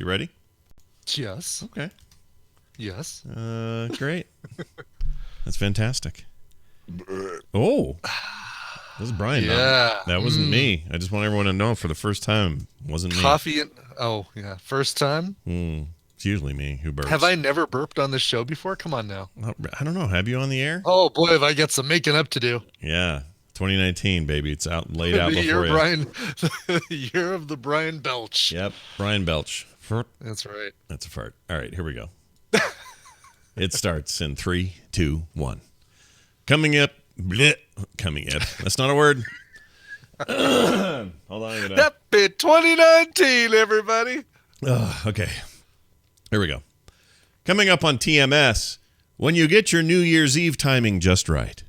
You ready? Yes. Okay. Yes. Great. That's fantastic. Oh, this is Brian. Yeah. That wasn't me. I just want everyone to know for the first time, it wasn't me. Coffee and first time. It's usually me who burps. Have I never burped on this show before? Come on now. I don't know. Have you on the air? Oh boy, have I got some making up to do. Yeah, 2019, baby. It's laid out before you. The year of the Brian Belch. Yep, Brian Belch. That's right. That's a fart. All right, here we go. It starts in 3, 2, 1. Coming up. That's not a word. Hold on. Happy 2019, everybody. Okay. Here we go. Coming up on TMS, when you get your New Year's Eve timing just right.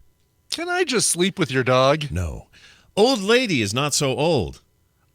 Can I just sleep with your dog? No. Old lady is not so old.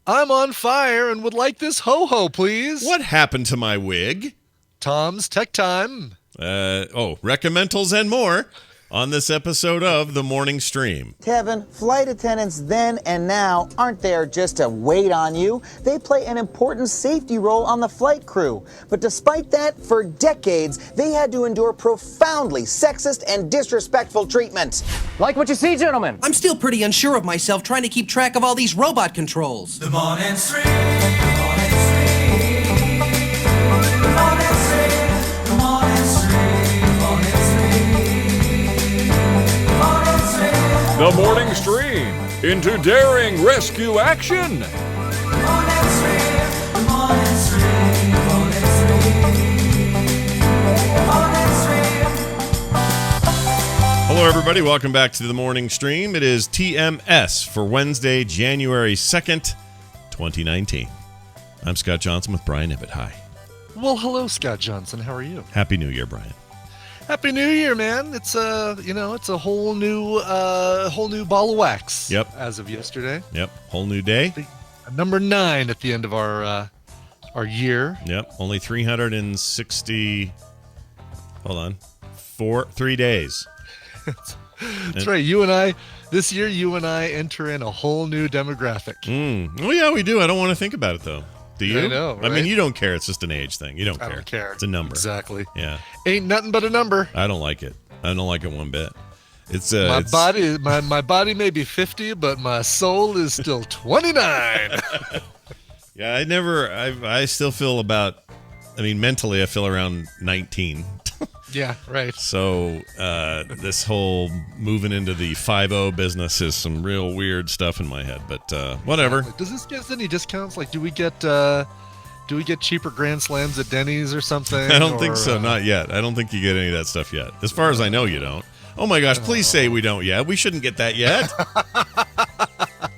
I'm on fire and would like this ho-ho, please. What happened to my wig? Tom's Tech Time. Recommendals and more on this episode of The Morning Stream. Kevin, flight attendants then and now aren't there just to wait on you. They play an important safety role on the flight crew. But despite that, for decades, they had to endure profoundly sexist and disrespectful treatment. Like what you see, gentlemen. I'm still pretty unsure of myself trying to keep track of all these robot controls. The Morning Stream. The Morning Stream. The Morning Stream. The Morning Stream. The Morning Stream. The Morning Stream into daring rescue action. Hello, everybody. Welcome back to the Morning Stream. It is TMS for Wednesday, January 2nd, 2019. I'm Scott Johnson with Brian Ibbett. Hi. Well, hello, Scott Johnson. How are you? Happy New Year, Brian. Happy New Year, man. It's it's a whole new ball of wax. Yep. As of yesterday. Yep. Whole new day. Number 9 at the end of our year. Yep. Only 360. Hold on. 3 days. That's right. This year, you and I enter in a whole new demographic. Oh, yeah, we do. I don't want to think about it, though. Do you? I know, right? I mean, you don't care. It's just an age thing. You don't care. I don't care. It's a number. Exactly. Yeah. Ain't nothing but a number. I don't like it. I don't like it one bit. It's my body may be 50, but my soul is still 29. Yeah, I still feel mentally I feel around 19. Yeah, right. So this whole moving into the 5-0 business is some real weird stuff in my head, but whatever. Does this give us any discounts? Like, do we get cheaper Grand Slams at Denny's or something? I don't think so. Not yet. I don't think you get any of that stuff yet. As far as I know, you don't. Oh my gosh! Please say we don't yet. We shouldn't get that yet.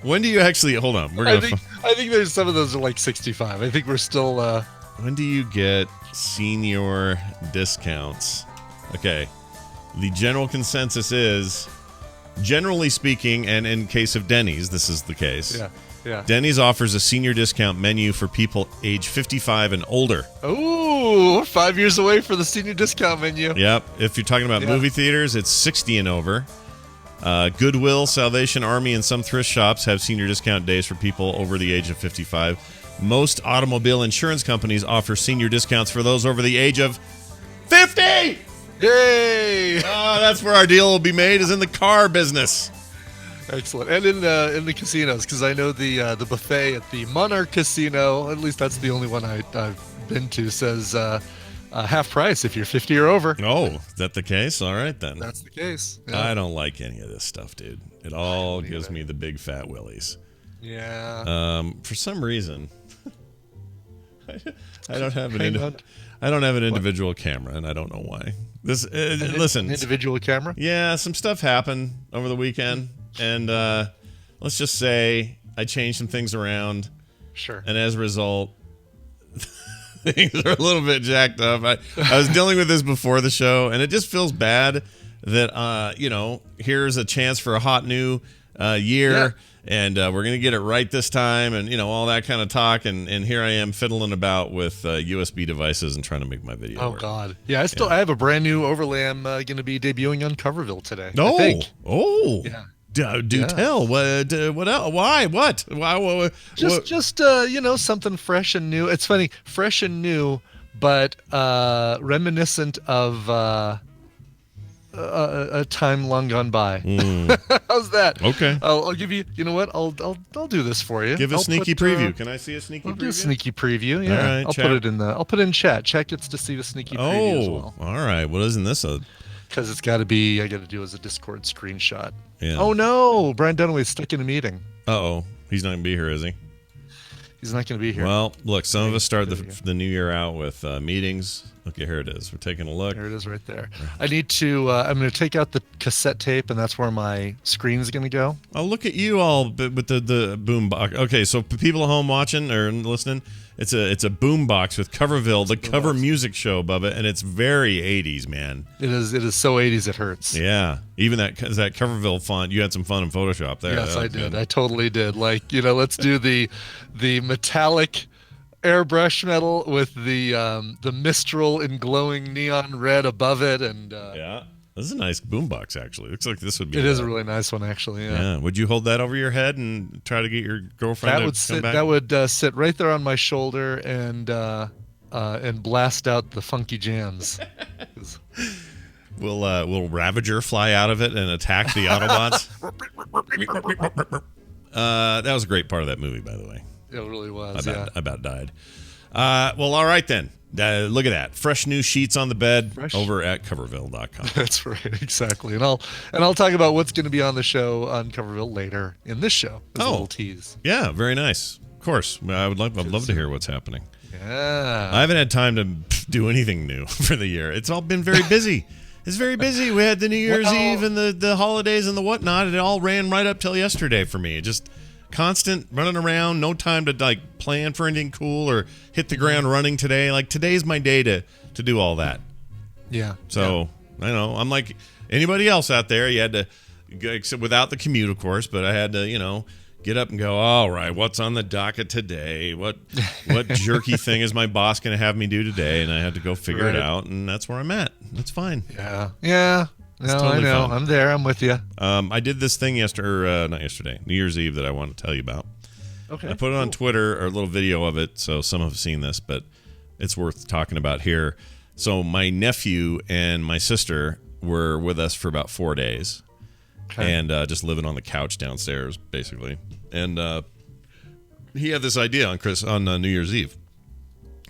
When do you actually? Hold on. I think there's some of those are like 65. I think we're still. When do you get senior discounts? Okay. The general consensus is, generally speaking, and in case of Denny's, this is the case. Yeah. Denny's offers a senior discount menu for people age 55 and older. Ooh, we're 5 years away for the senior discount menu. Yep. If you're talking about movie theaters, it's 60 and over. Goodwill, Salvation Army, and some thrift shops have senior discount days for people over the age of 55. Most automobile insurance companies offer senior discounts for those over the age of 50! Yay! That's where our deal will be made, is in the car business. Excellent. And in the casinos, because I know the buffet at the Monarch Casino, at least that's the only one I've been to, says half price if you're 50 or over. Oh, is that the case? All right, then. That's the case. Yeah. I don't like any of this stuff, dude. It all gives me the big fat willies. Yeah. For some reason, I don't have an individual camera, and I don't know why. Listen, individual camera. Yeah, some stuff happened over the weekend, and let's just say I changed some things around. Sure. And as a result, things are a little bit jacked up. I was dealing with this before the show, and it just feels bad that here's a chance for a hot new year. Yeah. And we're going to get it right this time, and all that kind of talk. And here I am fiddling about with USB devices and trying to make my video work. Oh, God. Yeah, I have a brand new overlay I'm going to be debuting on Coverville today. Oh. Yeah. Do Yeah. tell. What else? Why? What? Why? Just something fresh and new. It's funny, fresh and new, but reminiscent of a time long gone by. How's that? Okay. I'll give you. You know what? I'll do this for you. Give a I'll sneaky put, preview. Can I see a sneaky I'll preview? do a sneaky preview. Yeah. All right, I'll chat. put it in the. I'll put it in chat. Chat gets to see the sneaky preview as well. All right. Well, isn't this a? Because it's got to be. I got to do as a Discord screenshot. Yeah. Oh no! Brian Dunaway's stuck in a meeting. Uh-oh. He's not gonna be here, is he? He's not going to be here. Well, look. Some of us start There we go. the new year out with meetings. Okay, here it is. We're taking a look. There it is, right there. I need to. I'm going to take out the cassette tape, and that's where my screen's going to go. Oh, look at you all with the boom box. Okay, so people at home watching or listening, it's a boom box with Coverville, the cover music show above it, and it's very 80s, man. It is. It is so 80s it hurts. Yeah, even that Coverville font. You had some fun in Photoshop there. Yes, That I was did. good. I totally did. Like, let's do the metallic airbrush metal with the Mistral in glowing neon red above it, and Yeah, this is a nice boom box. Actually, looks like this would be. it is a really nice one, actually. Yeah. Yeah. Would you hold that over your head and try to get your girlfriend That to would come sit. back? That would sit right there on my shoulder and blast out the funky jams. Will Ravager fly out of it and attack the Autobots? That was a great part of that movie, by the way. It really was. I Yeah. about died. Well, all right then. Look at that. Fresh new sheets on the bed Fresh. over at coverville.com. That's right, exactly. And I'll talk about what's going to be on the show on Coverville later in this show. As a little tease. Yeah, very nice. Of course. I'd love to hear what's happening. Yeah. I haven't had time to do anything new for the year. It's all been very busy. It's very busy. We had the New Year's Eve and the holidays and the whatnot. It all ran right up till yesterday for me. Just constant running around, no time to like plan for anything cool or hit the ground running today. Like today's my day to do all that. Yeah. So I know I'm like anybody else out there. You had to, except without the commute, of course, but I had to, get up and go, all right, what's on the docket today? What jerky thing is my boss going to have me do today? And I had to go figure it out, and that's where I'm at. That's fine. Yeah. Yeah. No, totally I know. fine. I'm there. I'm with you. I did this thing not yesterday, New Year's Eve that I want to tell you about. Okay. I put it on Twitter, or a little video of it, so some have seen this, but it's worth talking about here. So my nephew and my sister were with us for about 4 days. Okay. And just living on the couch downstairs, basically. And he had this idea on New Year's Eve.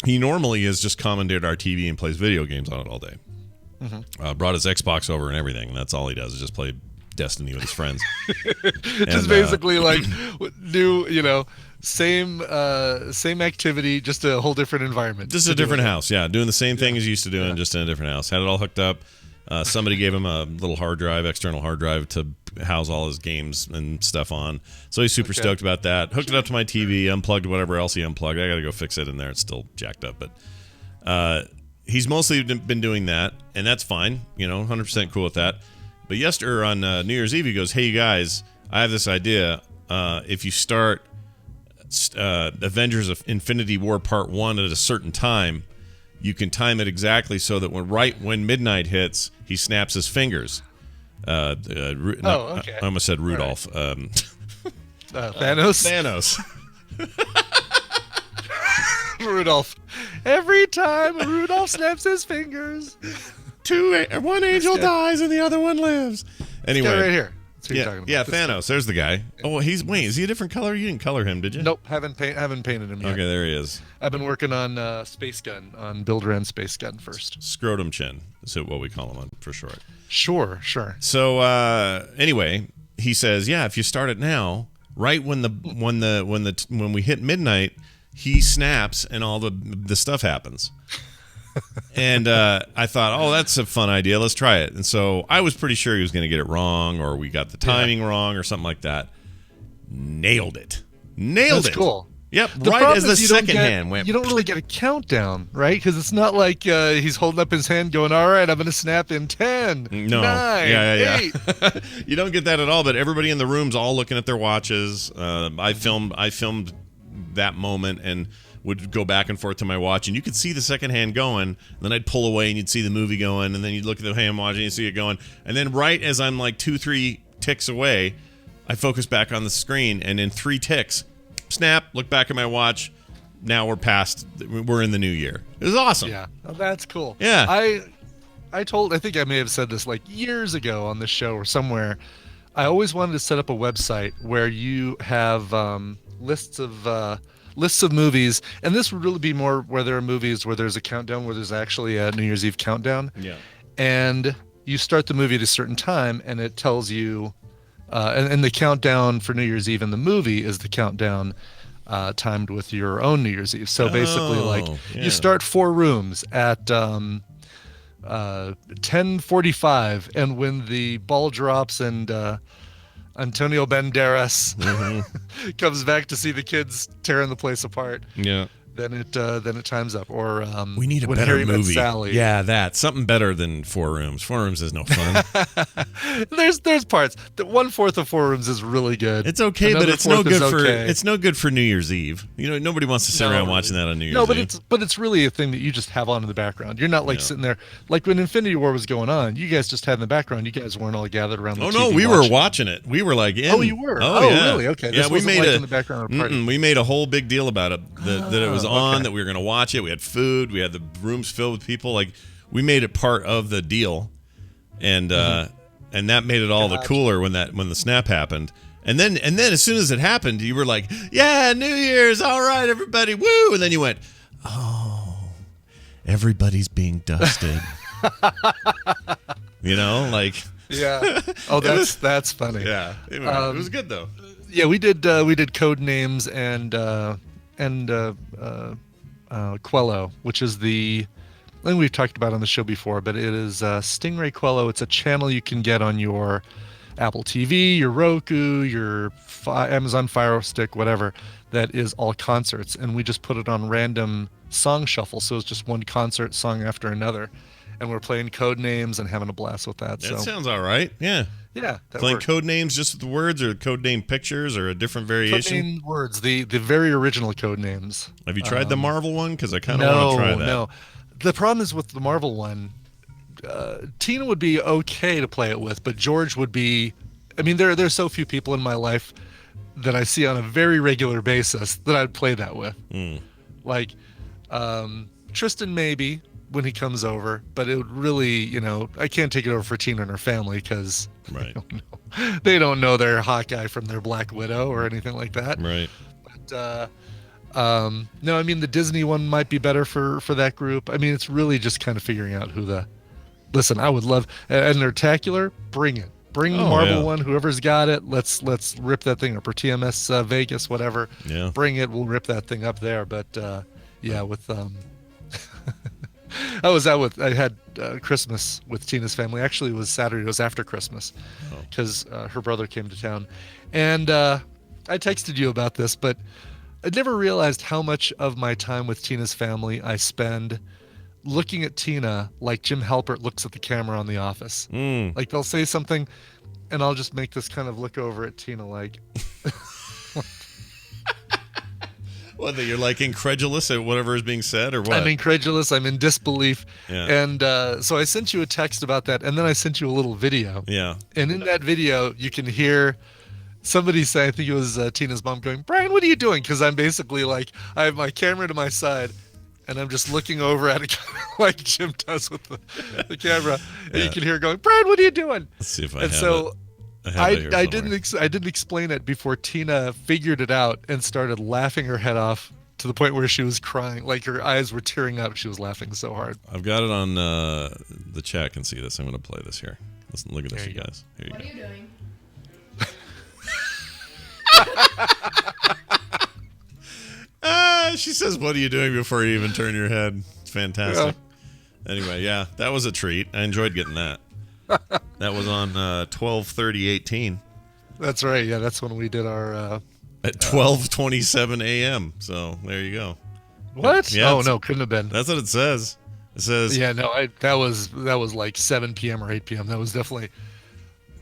He normally has just commandeered our TV and plays video games on it all day. Brought his Xbox over and everything, and that's all he does is just play Destiny with his friends. Just basically like new, same activity, just a whole different environment. Just a different house, yeah. Doing the same thing as he used to doing, just in a different house. Had it all hooked up. Somebody gave him a little external hard drive to house all his games and stuff on. So he's super stoked about that. Hooked it up to my TV, unplugged whatever else he unplugged. I got to go fix it in there. It's still jacked up. But he's mostly been doing that, and that's fine. 100% cool with that. But yesterday on New Year's Eve, he goes, hey, you guys, I have this idea. If you start Avengers of Infinity War Part 1 at a certain time, you can time it exactly so that when midnight hits, he snaps his fingers. Okay. I almost said Rudolph. Thanos. Rudolph. Every time Rudolph snaps his fingers, One angel dies and the other one lives. Anyway, right here. That's who you're talking about. Yeah, Thanos. There's the guy. Oh, is he a different color? You didn't color him, did you? Nope, haven't painted him yet. Okay, there he is. I've been working on Space Gun, on Build Ren Space Gun first. Scrotum chin is what we call him for short. Sure. So anyway, he says, yeah, if you start it now, right when we hit midnight, he snaps and all the stuff happens. And I thought, oh, that's a fun idea. Let's try it. And so I was pretty sure he was going to get it wrong, or we got the timing wrong, or something like that. Nailed it. That's cool. Yep, The right problem as the is you don't second hand went. You don't really get a countdown, right? Because it's not like he's holding up his hand going, all right, I'm going to snap in 10, No. 9, Yeah. 8. You don't get that at all, but everybody in the room's all looking at their watches. I filmed that moment and would go back and forth to my watch, and you could see the second hand going. Then I'd pull away, and you'd see the movie going, and then you'd look at the hand watch, and you see it going. And then right as I'm like 2-3 ticks away, I focus back on the screen, and in 3 ticks, snap, look back at my watch. Now we're in the new year. It was awesome. Yeah, oh, that's cool. Yeah. I think I may have said this like years ago on this show or somewhere. I always wanted to set up a website where you have lists of movies, and this would really be more where there are movies where there's a countdown, where there's actually a New Year's Eve countdown. Yeah. And you start the movie at a certain time, and it tells you, and the countdown for New Year's Eve in the movie is the countdown timed with your own New Year's Eve. So basically, you start 4 rooms at 10:45, and when the ball drops and Antonio Banderas comes back to see the kids tearing the place apart. Yeah. Then it times up. Or we need a when better Harry Met movie. Sally. Yeah, something better than 4 Rooms. 4 Rooms is no fun. There's parts. The 1/4 of 4 Rooms is really good. It's okay, Another but it's no 1/4 is good okay. it's no good for New Year's Eve. You know, nobody wants to sit around watching that on New Year's Eve. But it's really a thing that you just have on in the background. You're not like sitting there like when Infinity War was going on. You guys just had in the background. You guys weren't all gathered around the TV. No, we were watching it. We were like in. Oh, you were. Oh, Oh, yeah. really? Okay. Yeah, This we wasn't made like a in the background of a party. We made a whole big deal about it. That it was on. okay. That we were going to watch it. We had food. We had the rooms filled with people. Like we made it part of the deal, and that made it all the cooler when the snap happened. And then as soon as it happened, you were like, "Yeah, New Year's, all right, everybody, woo!" And then you went, "Oh, everybody's being dusted." You know, like Yeah. Oh, that's funny. yeah, it was good though. Yeah, we did code names and Quello, which is the thing we've talked about on the show before, but it is Stingray Quello. It's a channel you can get on your Apple TV, your Roku, your Amazon Fire Stick, whatever, that is all concerts. And we just put it on random song shuffle. So it's just one concert song after another. And we're playing code names and having a blast with that. That sounds all right. Yeah. Yeah. Playing code names just with the words, or code name pictures, or a different variation? Code name words, the very original code names. Have you tried the Marvel one? Because I kind of want to try that. No. The problem is with the Marvel one, Tina would be okay to play it with, but George would be. I mean, there's so few people in my life that I see on a very regular basis that I'd play that with. Like Tristan maybe when he comes over, but it would really, I can't take it over for Tina and her family because they don't know their Hawkeye from their Black Widow or anything like that. Right. But no, I mean the Disney one might be better for that group. I mean, it's really just kind of figuring out who the. Listen, I would love and Nerdtacular, bring it. Bring the Marvel one. Whoever's got it, let's rip that thing up. Or TMS Vegas, whatever. Yeah. Bring it. We'll rip that thing up there. But yeah, with I had Christmas with Tina's family. Actually, it was Saturday. It was after Christmas because her brother came to town, and I texted you about this, but I never realized how much of my time with Tina's family I spend looking at Tina like Jim Halpert looks at the camera on The Office. Like they'll say something, and I'll just make this kind of look over at Tina like. What, that you're like incredulous at whatever is being said, or what? I'm incredulous. I'm in disbelief. Yeah. And so I sent you a text about that, and then I sent you a little video. Yeah. And in that video, you can hear somebody say, I think it was Tina's mom going, "Brian, what are you doing?" Because I'm basically like, I have my camera to my side, and I'm just looking over at it like Jim does with the camera. And you can hear going, "Brian, what are you doing?" Let's see if I and have so it. I didn't explain it before Tina figured it out and started laughing her head off to the point where she was crying, like her eyes were tearing up. She was laughing so hard. I've got it on the chat. Can see this. I'm going to play this here. Listen, look at this, you guys. Here you What go. are you doing? She says, "What are you doing?" before you even turn your head. It's fantastic. Yeah. Anyway, yeah, that was a treat. I enjoyed getting that. That was on 12/30/18. That's right. Yeah, that's when we did our at 12:27 a.m. So there you go. What? Yeah, oh no, couldn't have been. That's what it says. It says, yeah, no, that was like 7 p.m. or 8 p.m. That was definitely.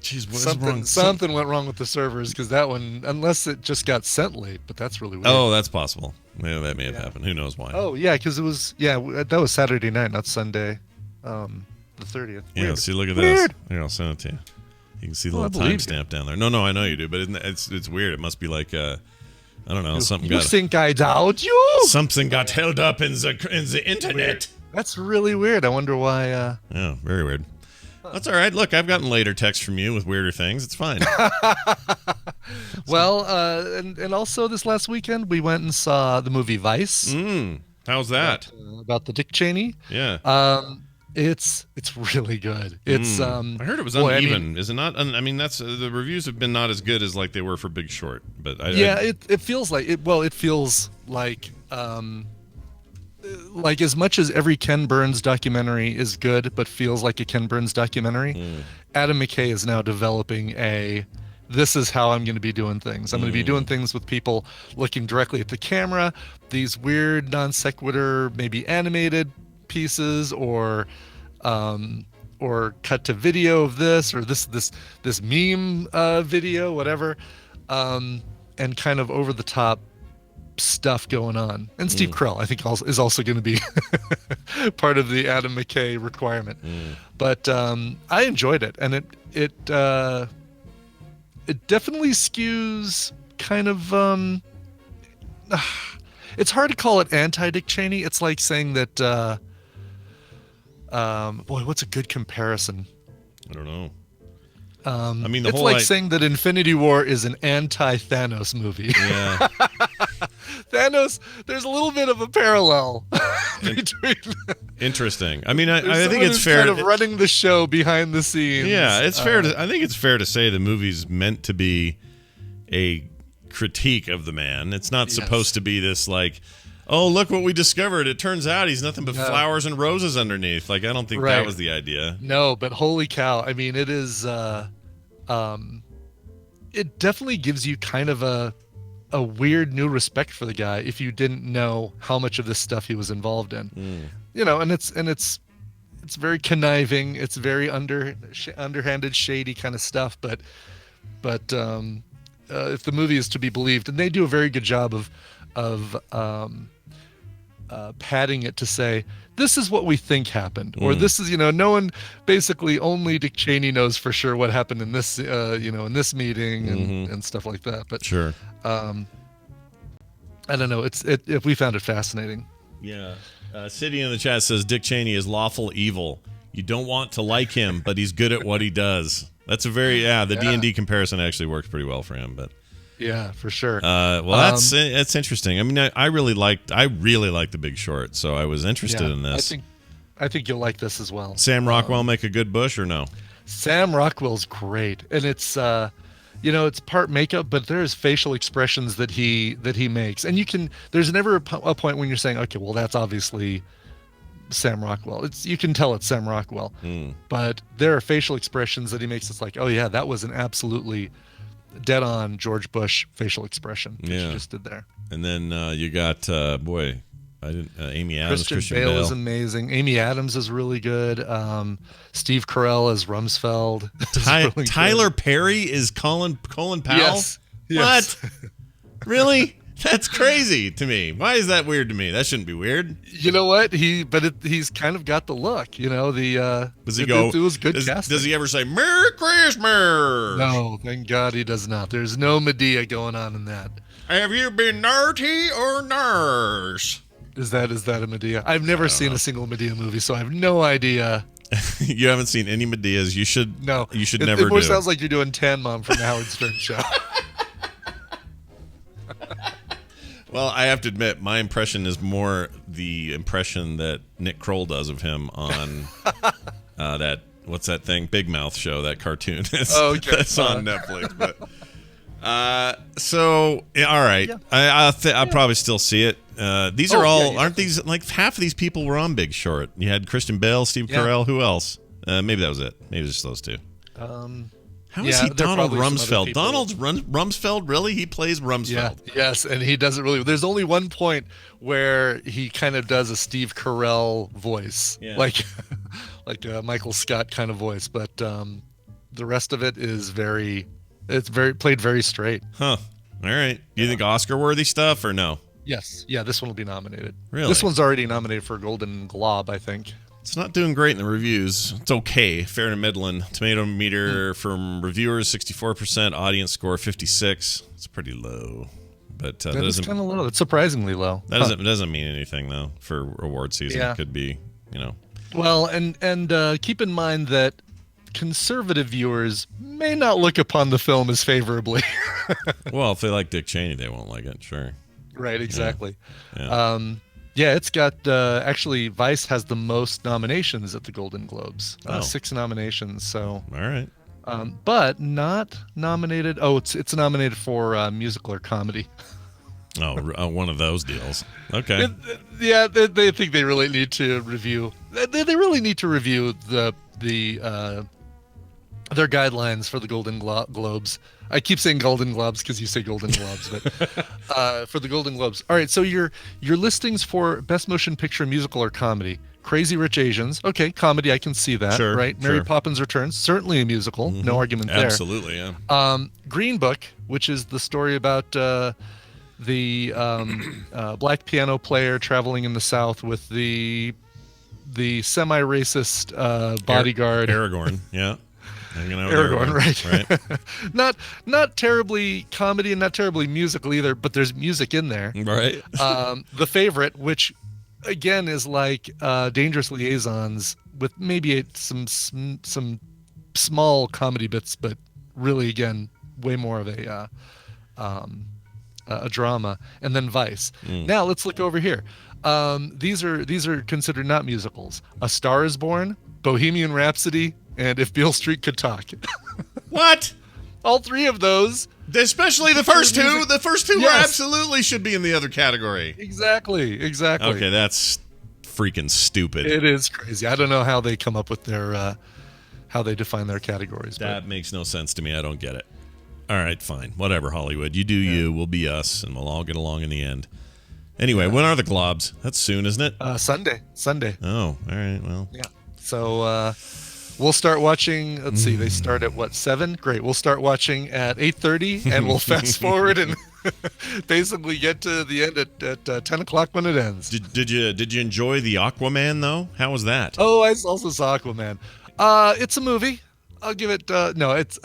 Jeez, what is wrong? Something went wrong with the servers because that one, unless it just got sent late, but that's really weird. Oh, that's possible. Yeah, that may have happened. Who knows why? Oh yeah, because it was that was Saturday night, not Sunday, the 30th. Yeah. Weird. See, look at Weird. this. Here, I'll send it to you. You can see the Oh, I little believe timestamp down there. No, I know you do, but it's weird. It must be like I don't know, something You got think I doubt you? something got held up in the internet. That's really weird. I wonder why. Yeah, very weird. That's all right. Look, I've gotten later texts from you with weirder things. It's fine. Well, and also this last weekend we went and saw the movie Vice. How's that? About the Dick Cheney. Yeah. It's really good. It's I heard it was boy, uneven. Is it not? I mean, that's the reviews have been not as good as like they were for Big Short. But it feels like it. Well, it feels like as much as every Ken Burns documentary is good, but feels like a Ken Burns documentary. Adam McKay is now developing this is how I'm going to be doing things. I'm going to be doing things with people looking directly at the camera, these weird non sequitur, maybe animated pieces or cut to video of this or this meme video, whatever, and kind of over the top stuff going on. And Steve Carell, I think, is also going to be part of the Adam McKay requirement. But I enjoyed it, and it definitely skews kind of. It's hard to call it anti-Dick Cheney. It's like saying that. Boy, what's a good comparison? I don't know. I mean, it's like saying that Infinity War is an anti-Thanos movie. Yeah. Thanos, there's a little bit of a parallel between. Interesting. I mean, I There's think someone it's who's fair. kind of running the show behind the scenes. Yeah, it's fair to. I think it's fair to say the movie's meant to be a critique of the man. It's not supposed to be this like, oh, look what we discovered. It turns out he's nothing but flowers and roses underneath. Like, I don't think that was the idea. No, but holy cow. I mean, it is, it definitely gives you kind of a weird new respect for the guy if you didn't know how much of this stuff he was involved in. You know, and it's very conniving. It's very underhanded, shady kind of stuff. But if the movie is to be believed, and they do a very good job of padding it to say this is what we think happened, or this is, no one, basically only Dick Cheney knows for sure what happened in this in this meeting and stuff like that. But sure, I don't know, we found it fascinating. Yeah. City in the chat says Dick Cheney is lawful evil. You don't want to like him, but he's good at what he does. That's a very the D&D comparison actually works pretty well for him. But yeah, for sure. That's interesting. I mean, I really liked The Big Short, so I was interested in this. I think you'll like this as well. Sam Rockwell make a good Bush or no? Sam Rockwell's great, and it's it's part makeup, but there's facial expressions that he makes, and there's never a point when you're saying, okay, well, that's obviously Sam Rockwell. You can tell it's Sam Rockwell, but there are facial expressions that he makes. It's like, oh yeah, that was an absolutely dead on George Bush facial expression that you just did there. And then you got Amy Adams, Christian Bale Bale is amazing. Amy Adams is really good. Steve Carell as Rumsfeld. Tyler Perry is Colin Powell. Yes. What? Really? That's crazy to me. Why is that weird to me? That shouldn't be weird. You know what? He's kind of got the look. Does he go? It was good casting. Does he ever say "Merry Christmas"? No, thank God he does not. There's no Medea going on in that. Have you been naughty or nurse? Is that a Medea? I've never seen a single Medea movie, so I have no idea. You haven't seen any Medeas. You should. No, you should never. It more do. Sounds like you're doing Tan Mom from the Howard Stern show. Well, I have to admit, my impression is more the impression that Nick Kroll does of him on that, what's that thing? Big Mouth show, that cartoon. That's on Netflix. But all right. Yeah. I'll probably still see it. These are all, aren't these, like half of these people were on Big Short. You had Christian Bale, Steve Carell, who else? Maybe that was it. Maybe just those two. How is he Donald Rumsfeld? Donald Rumsfeld, really? He plays Rumsfeld. Yeah, yes, and he doesn't really. There's only one point where he kind of does a Steve Carell voice, like a Michael Scott kind of voice, but the rest of it is played very straight. Huh. All right. Do you think Oscar-worthy stuff or no? Yes. Yeah, this one will be nominated. Really? This one's already nominated for a Golden Globe, I think. It's not doing great in the reviews. It's okay, fair to middling. Tomato meter from reviewers 64%, audience score 56. It's pretty low, but That is kind of low. It's surprisingly low. That doesn't mean anything though for award season. Yeah. It could be, Well, and keep in mind that conservative viewers may not look upon the film as favorably. Well, if they like Dick Cheney, they won't like it. Sure. Right. Exactly. Yeah. It's got actually Vice has the most nominations at the Golden Globes. 6 nominations. So. All right. But not nominated. Oh, it's nominated for musical or comedy. Oh, one of those deals. Okay. Yeah, they think they really need to review. They really need to review the their guidelines for the Golden Globes. I keep saying Golden Globes because you say Golden Globes, but for the Golden Globes. All right, so your listings for Best Motion Picture, Musical, or Comedy. Crazy Rich Asians. Okay, comedy, I can see that. Sure, right? Mary sure. Poppins Returns, certainly a musical. No argument there. Absolutely, yeah. Green Book, which is the story about the black piano player traveling in the South with the semi-racist bodyguard. Aragorn, yeah. Hanging out with Aragorn, right? Not terribly comedy and not terribly musical either, but there's music in there. Right. The Favorite, which again is like Dangerous Liaisons with maybe some small comedy bits, but really again way more of a drama. And then Vice. Now let's look over here. These are considered not musicals. A Star Is Born, Bohemian Rhapsody, and If Beale Street Could Talk. What? All three of those. Especially the first two. Music. The first two Yes. absolutely should be in the other category. Exactly. Okay, that's freaking stupid. It is crazy. I don't know how they come up with their how they define their categories. That makes no sense to me. I don't get it. All right, fine. Whatever, Hollywood. You do you. We'll be us, and we'll all get along in the end. Anyway, when are the Globs? That's soon, isn't it? Sunday. Oh, all right. Well. Yeah. So we'll start watching. Let's see. They start at what, 7? Great. We'll start watching at 8:30, and we'll fast forward and basically get to the end at 10 o'clock when it ends. Did you enjoy the Aquaman though? How was that? Oh, I also saw Aquaman. It's a movie. I'll give it. No, it's.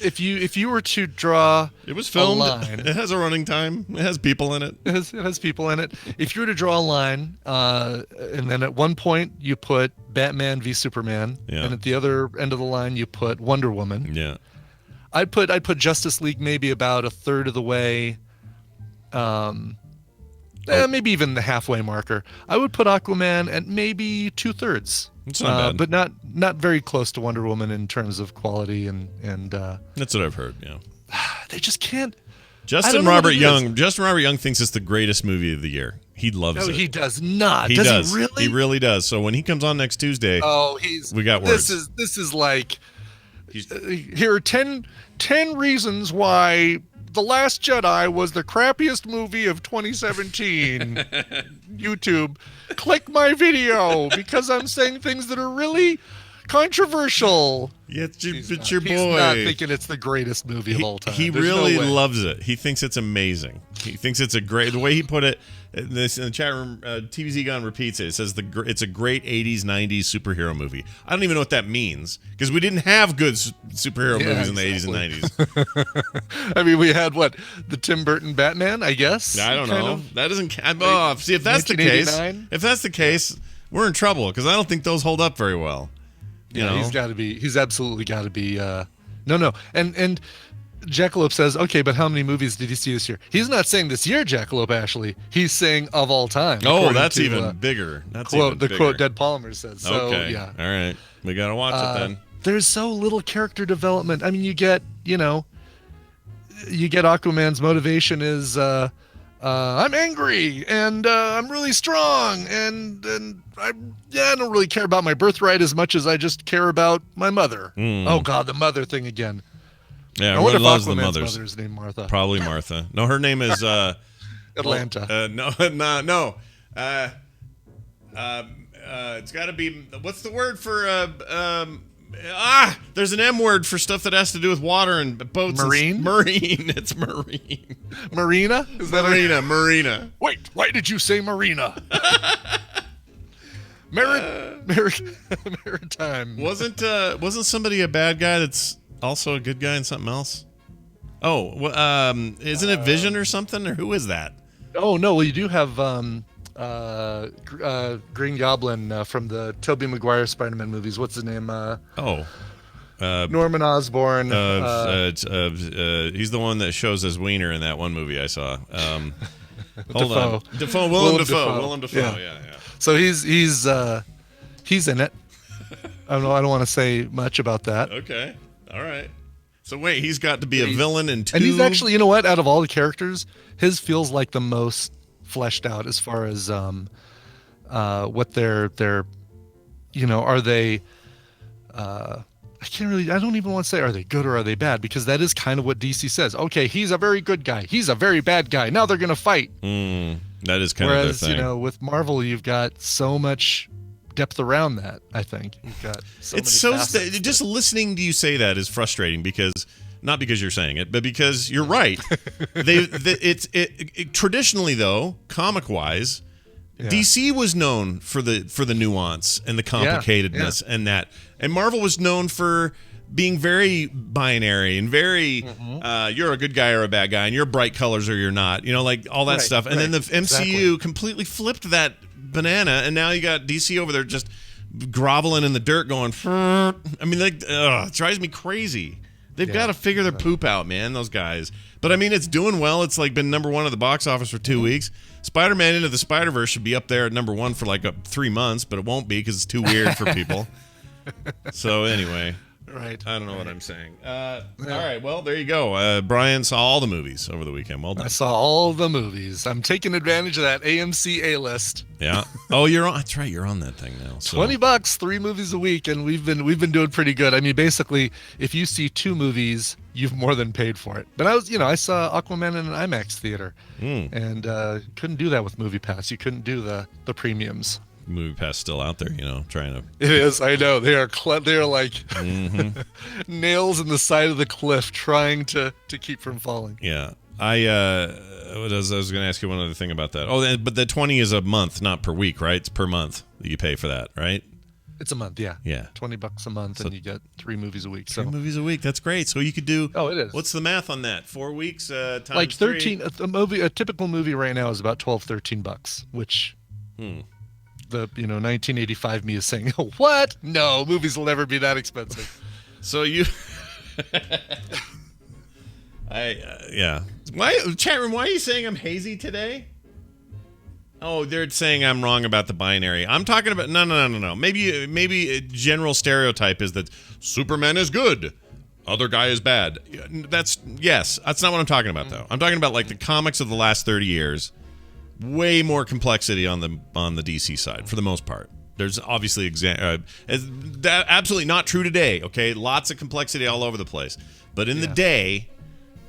If you were to draw, It was filmed. a line. It has a running time. It has people in it. It has people in it. If you were to draw a line, and then at one point you put Batman v Superman, Yeah. and at the other end of the line you put Wonder Woman. Yeah. I'd put Justice League maybe about a third of the way, maybe even the halfway marker. I would put Aquaman at maybe 2/3. It's not bad. But not very close to Wonder Woman in terms of quality and That's what I've heard. Yeah. they just can't. Justin Robert Young thinks it's the greatest movie of the year. He loves No, it. he does not. He does. He really? He really does. So when he comes on next Tuesday, we got words. This is like here are 10 reasons why The Last Jedi was the crappiest movie of 2017. YouTube, click my video because I'm saying things that are really controversial. Yeah, it's your boy. He's not thinking it's the greatest movie of all time. He There's really no way. loves it. He thinks it's amazing. He thinks it's a great. The way he put it, this in the chat room, TVZ Gun repeats it. It says it's a great 80s, 90s superhero movie. I don't even know what that means because we didn't have good superhero movies in the 80s and 90s. I mean, we had the Tim Burton Batman, I guess. I don't know. That doesn't. See, if that's the case, 1989? we're in trouble because I don't think those hold up very well. You know? He's absolutely got to be. No. And Jackalope says, okay, but how many movies did you see this year? He's not saying this year, Jackalope, Ashley. He's saying of all time. Oh, that's even bigger. That's quote Dead Palmer says. So, okay. Yeah. All right. We got to watch it then. There's so little character development. I mean, you get Aquaman's motivation is I'm angry and I'm really strong and I don't really care about my birthright as much as I just care about my mother. Oh God, the mother thing again. Yeah, I everyone wonder if loves Aquaman's the mothers. mother's named Martha. Probably Martha. No, her name is Atlanta. No. It's got to be. What's the word for? There's an M word for stuff that has to do with water and boats. Marine? Marine. It's marine. Marina? Is that Marina. Wait, why did you say Marina? Maritime. Wasn't somebody a bad guy that's also a good guy in something else? Oh, isn't it Vision or something? Or who is that? Oh no, well you do have Green Goblin from the Tobey Maguire Spider-Man movies. What's his name? Norman Osborn. He's the one that shows his wiener in that one movie I saw. Hold on, Willem Dafoe. Yeah. So he's in it. I don't want to say much about that. Okay, all right. So wait, he's got to be a villain in 2. And he's actually, you know what? Out of all the characters, his feels like the most fleshed out as far as what they're are they I don't even want to say are they good or are they bad, because that is kind of what DC says. Okay, he's a very good guy, he's a very bad guy, now they're gonna fight. That is kind of their thing. Whereas, with Marvel you've got so much depth around that. I think you've got just listening to you say that is frustrating, because not because you're saying it, but because you're right. Traditionally though, comic wise, DC was known for the nuance and the complicatedness and Marvel was known for being very binary and very you're a good guy or a bad guy and you're bright colors or you're not, like all that stuff. And then the MCU completely flipped that banana, and now you got DC over there just groveling in the dirt going it drives me crazy. They've got to figure their poop out, man, those guys. But it's doing well. It's been number 1 at the box office for 2 weeks. Spider-Man Into the Spider-Verse should be up there at number 1 for 3 months, but it won't be because it's too weird for people. So anyway, right. I don't know what I'm saying. All right, well, there you go. Brian saw all the movies over the weekend. Well done. I saw all the movies. I'm taking advantage of that AMC A-list. Yeah. Oh, you're on. That's right. You're on that thing now. So. $20, 3 movies a week, and we've been doing pretty good. Basically, if you see 2 movies, you've more than paid for it. But I saw Aquaman in an IMAX theater, and couldn't do that with MoviePass. You couldn't do the premiums. MoviePass still out there, trying to. It is. I know they are. They are like nails in the side of the cliff, trying to keep from falling. Yeah, I was going to ask you one other thing about that. Oh, but the 20 is a month, not per week, right? It's per month that you pay for that, right? It's a month, yeah. Yeah. $20 a month, and you get 3 movies a week. 3 movies a week. That's great. So you could do. Oh, it is. What's the math on that? 4 weeks times like 13. 3? A typical movie right now is about $12-13, which. The 1985 me is saying, what? No, movies will never be that expensive. So you, Why, chat room? Why are you saying I'm hazy today? Oh, they're saying I'm wrong about the binary. I'm talking about no. Maybe a general stereotype is that Superman is good, other guy is bad. That's not what I'm talking about though. I'm talking about the comics of the last 30 years. Way more complexity on the DC side for the most part. There's obviously that absolutely not true today. Okay, lots of complexity all over the place. But in the day,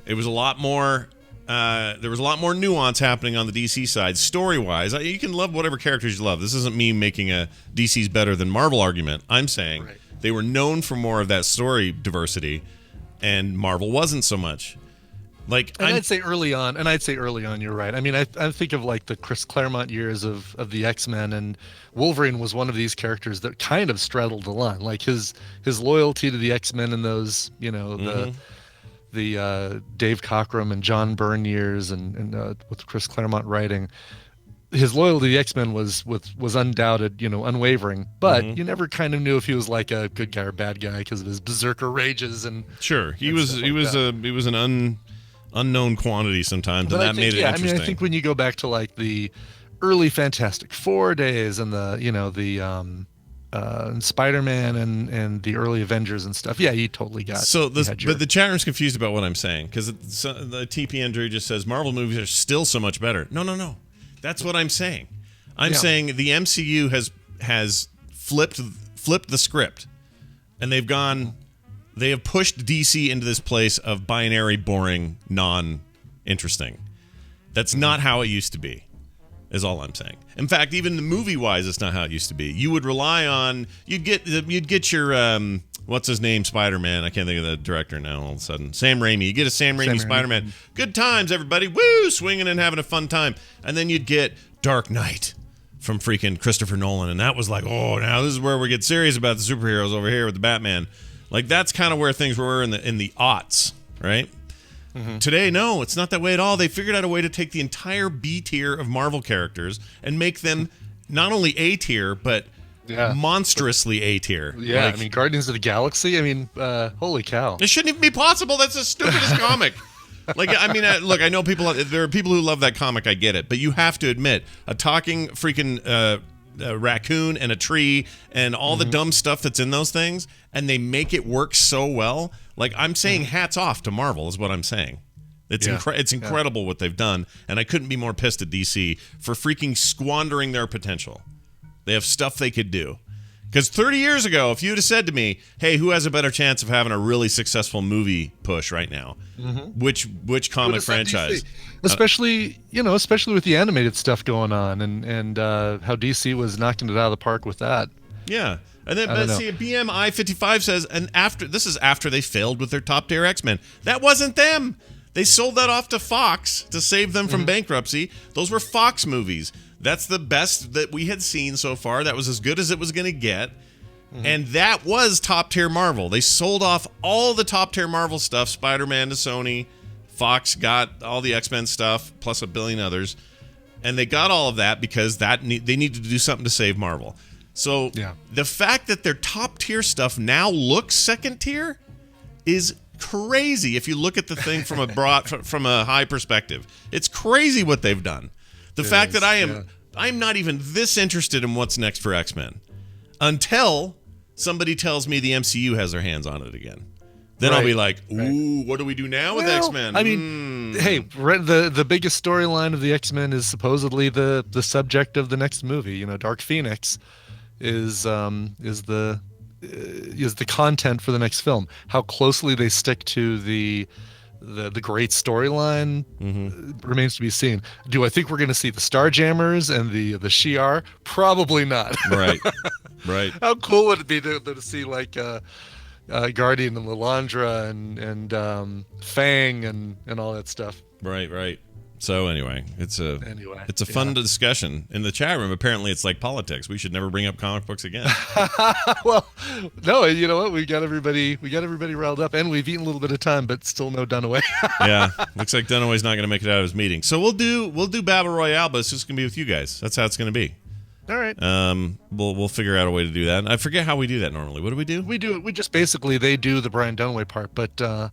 it was a lot more. There was a lot more nuance happening on the DC side, story-wise. You can love whatever characters you love. This isn't me making a DC's better than Marvel argument. I'm saying they were known for more of that story diversity, and Marvel wasn't so much. I'd say early on, you're right. I think of the Chris Claremont years of the X-Men, and Wolverine was one of these characters that kind of straddled the line. His loyalty to the X-Men and those, the Dave Cockrum and John Byrne years, and with Chris Claremont writing, his loyalty to the X-Men was undoubted, unwavering. But you never kind of knew if he was a good guy or bad guy because of his berserker rages and. Sure, he was an unknown quantity sometimes, and that made it interesting. I think when you go back to the early Fantastic Four days and the Spider-Man and the early Avengers and stuff, you totally got. But the chat room's confused about what I'm saying, because the TP Andrew just says Marvel movies are still so much better. No, that's what I'm saying. I'm saying the MCU has flipped the script, and they have pushed DC into this place of binary, boring, non-interesting. That's not how it used to be, is all I'm saying. In fact, even movie-wise, it's not how it used to be. You would rely on... You'd get your... what's his name? Spider-Man. I can't think of the director now all of a sudden. Sam Raimi. You get a Sam Raimi Spider-Man. Good times, everybody. Woo! Swinging and having a fun time. And then you'd get Dark Knight. from freaking Christopher Nolan, and that was like, oh, now this is where we get serious about the superheroes over here with the Batman. Like, that's kind of where things were in the aughts, right? Mm-hmm. Today, no, it's not that way at all. They figured out a way to take the entire B tier of Marvel characters and make them not only A tier, but monstrously A tier. Yeah, like, I mean, Guardians of the Galaxy, I mean, holy cow. It shouldn't even be possible. That's the stupidest comic. Like, I mean, look, I know there are people who love that comic. I get it. But you have to admit, a talking freaking raccoon and a tree and all the dumb stuff that's in those things, and they make it work so well. Like, I'm saying hats off to Marvel is what I'm saying. It's it's incredible what they've done, and I couldn't be more pissed at DC for freaking squandering their potential. They have stuff they could do. Because 30 years ago, if you'd have said to me, hey, who has a better chance of having a really successful movie push right now? Which comic franchise? Especially with the animated stuff going on and how DC was knocking it out of the park with that. Yeah. And then, but see, BMI 55 says, and this is after they failed with their top tier X-Men. That wasn't them. They sold that off to Fox to save them from bankruptcy. Those were Fox movies. That's the best that we had seen so far. That was as good as it was going to get. And that was top tier Marvel. They sold off all the top tier Marvel stuff, Spider-Man to Sony. Fox got all the X-Men stuff, plus a billion others. And they got all of that because they needed to do something to save Marvel. So the fact that their top tier stuff now looks second tier is crazy if you look at the thing from a high perspective. It's crazy what they've done. The fact that I'm not even this interested in what's next for X-Men until somebody tells me the MCU has their hands on it again. Then I'll be like, ooh, what do we do now with X-Men? I mean, hey, the biggest storyline of the X-Men is supposedly the subject of the next movie. You know, Dark Phoenix is the content for the next film. How closely they stick to the great storyline remains to be seen. Do I think we're going to see the Starjammers and the Shi'ar? Probably not. Right. How cool would it be to see like Guardian and Lilandra and Fang and all that stuff? Right. So anyway, it's a fun discussion in the chat room. Apparently, it's like politics. We should never bring up comic books again. Well, no, you know what? We got everybody riled up, and we've eaten a little bit of time, but still no Dunaway. Yeah, looks like Dunaway's not going to make it out of his meeting. So we'll do Battle Royale, but it's just going to be with you guys. That's how it's going to be. All right. We'll figure out a way to do that. I forget how we do that normally. What do we do? We just basically they do the Brian Dunaway part, but.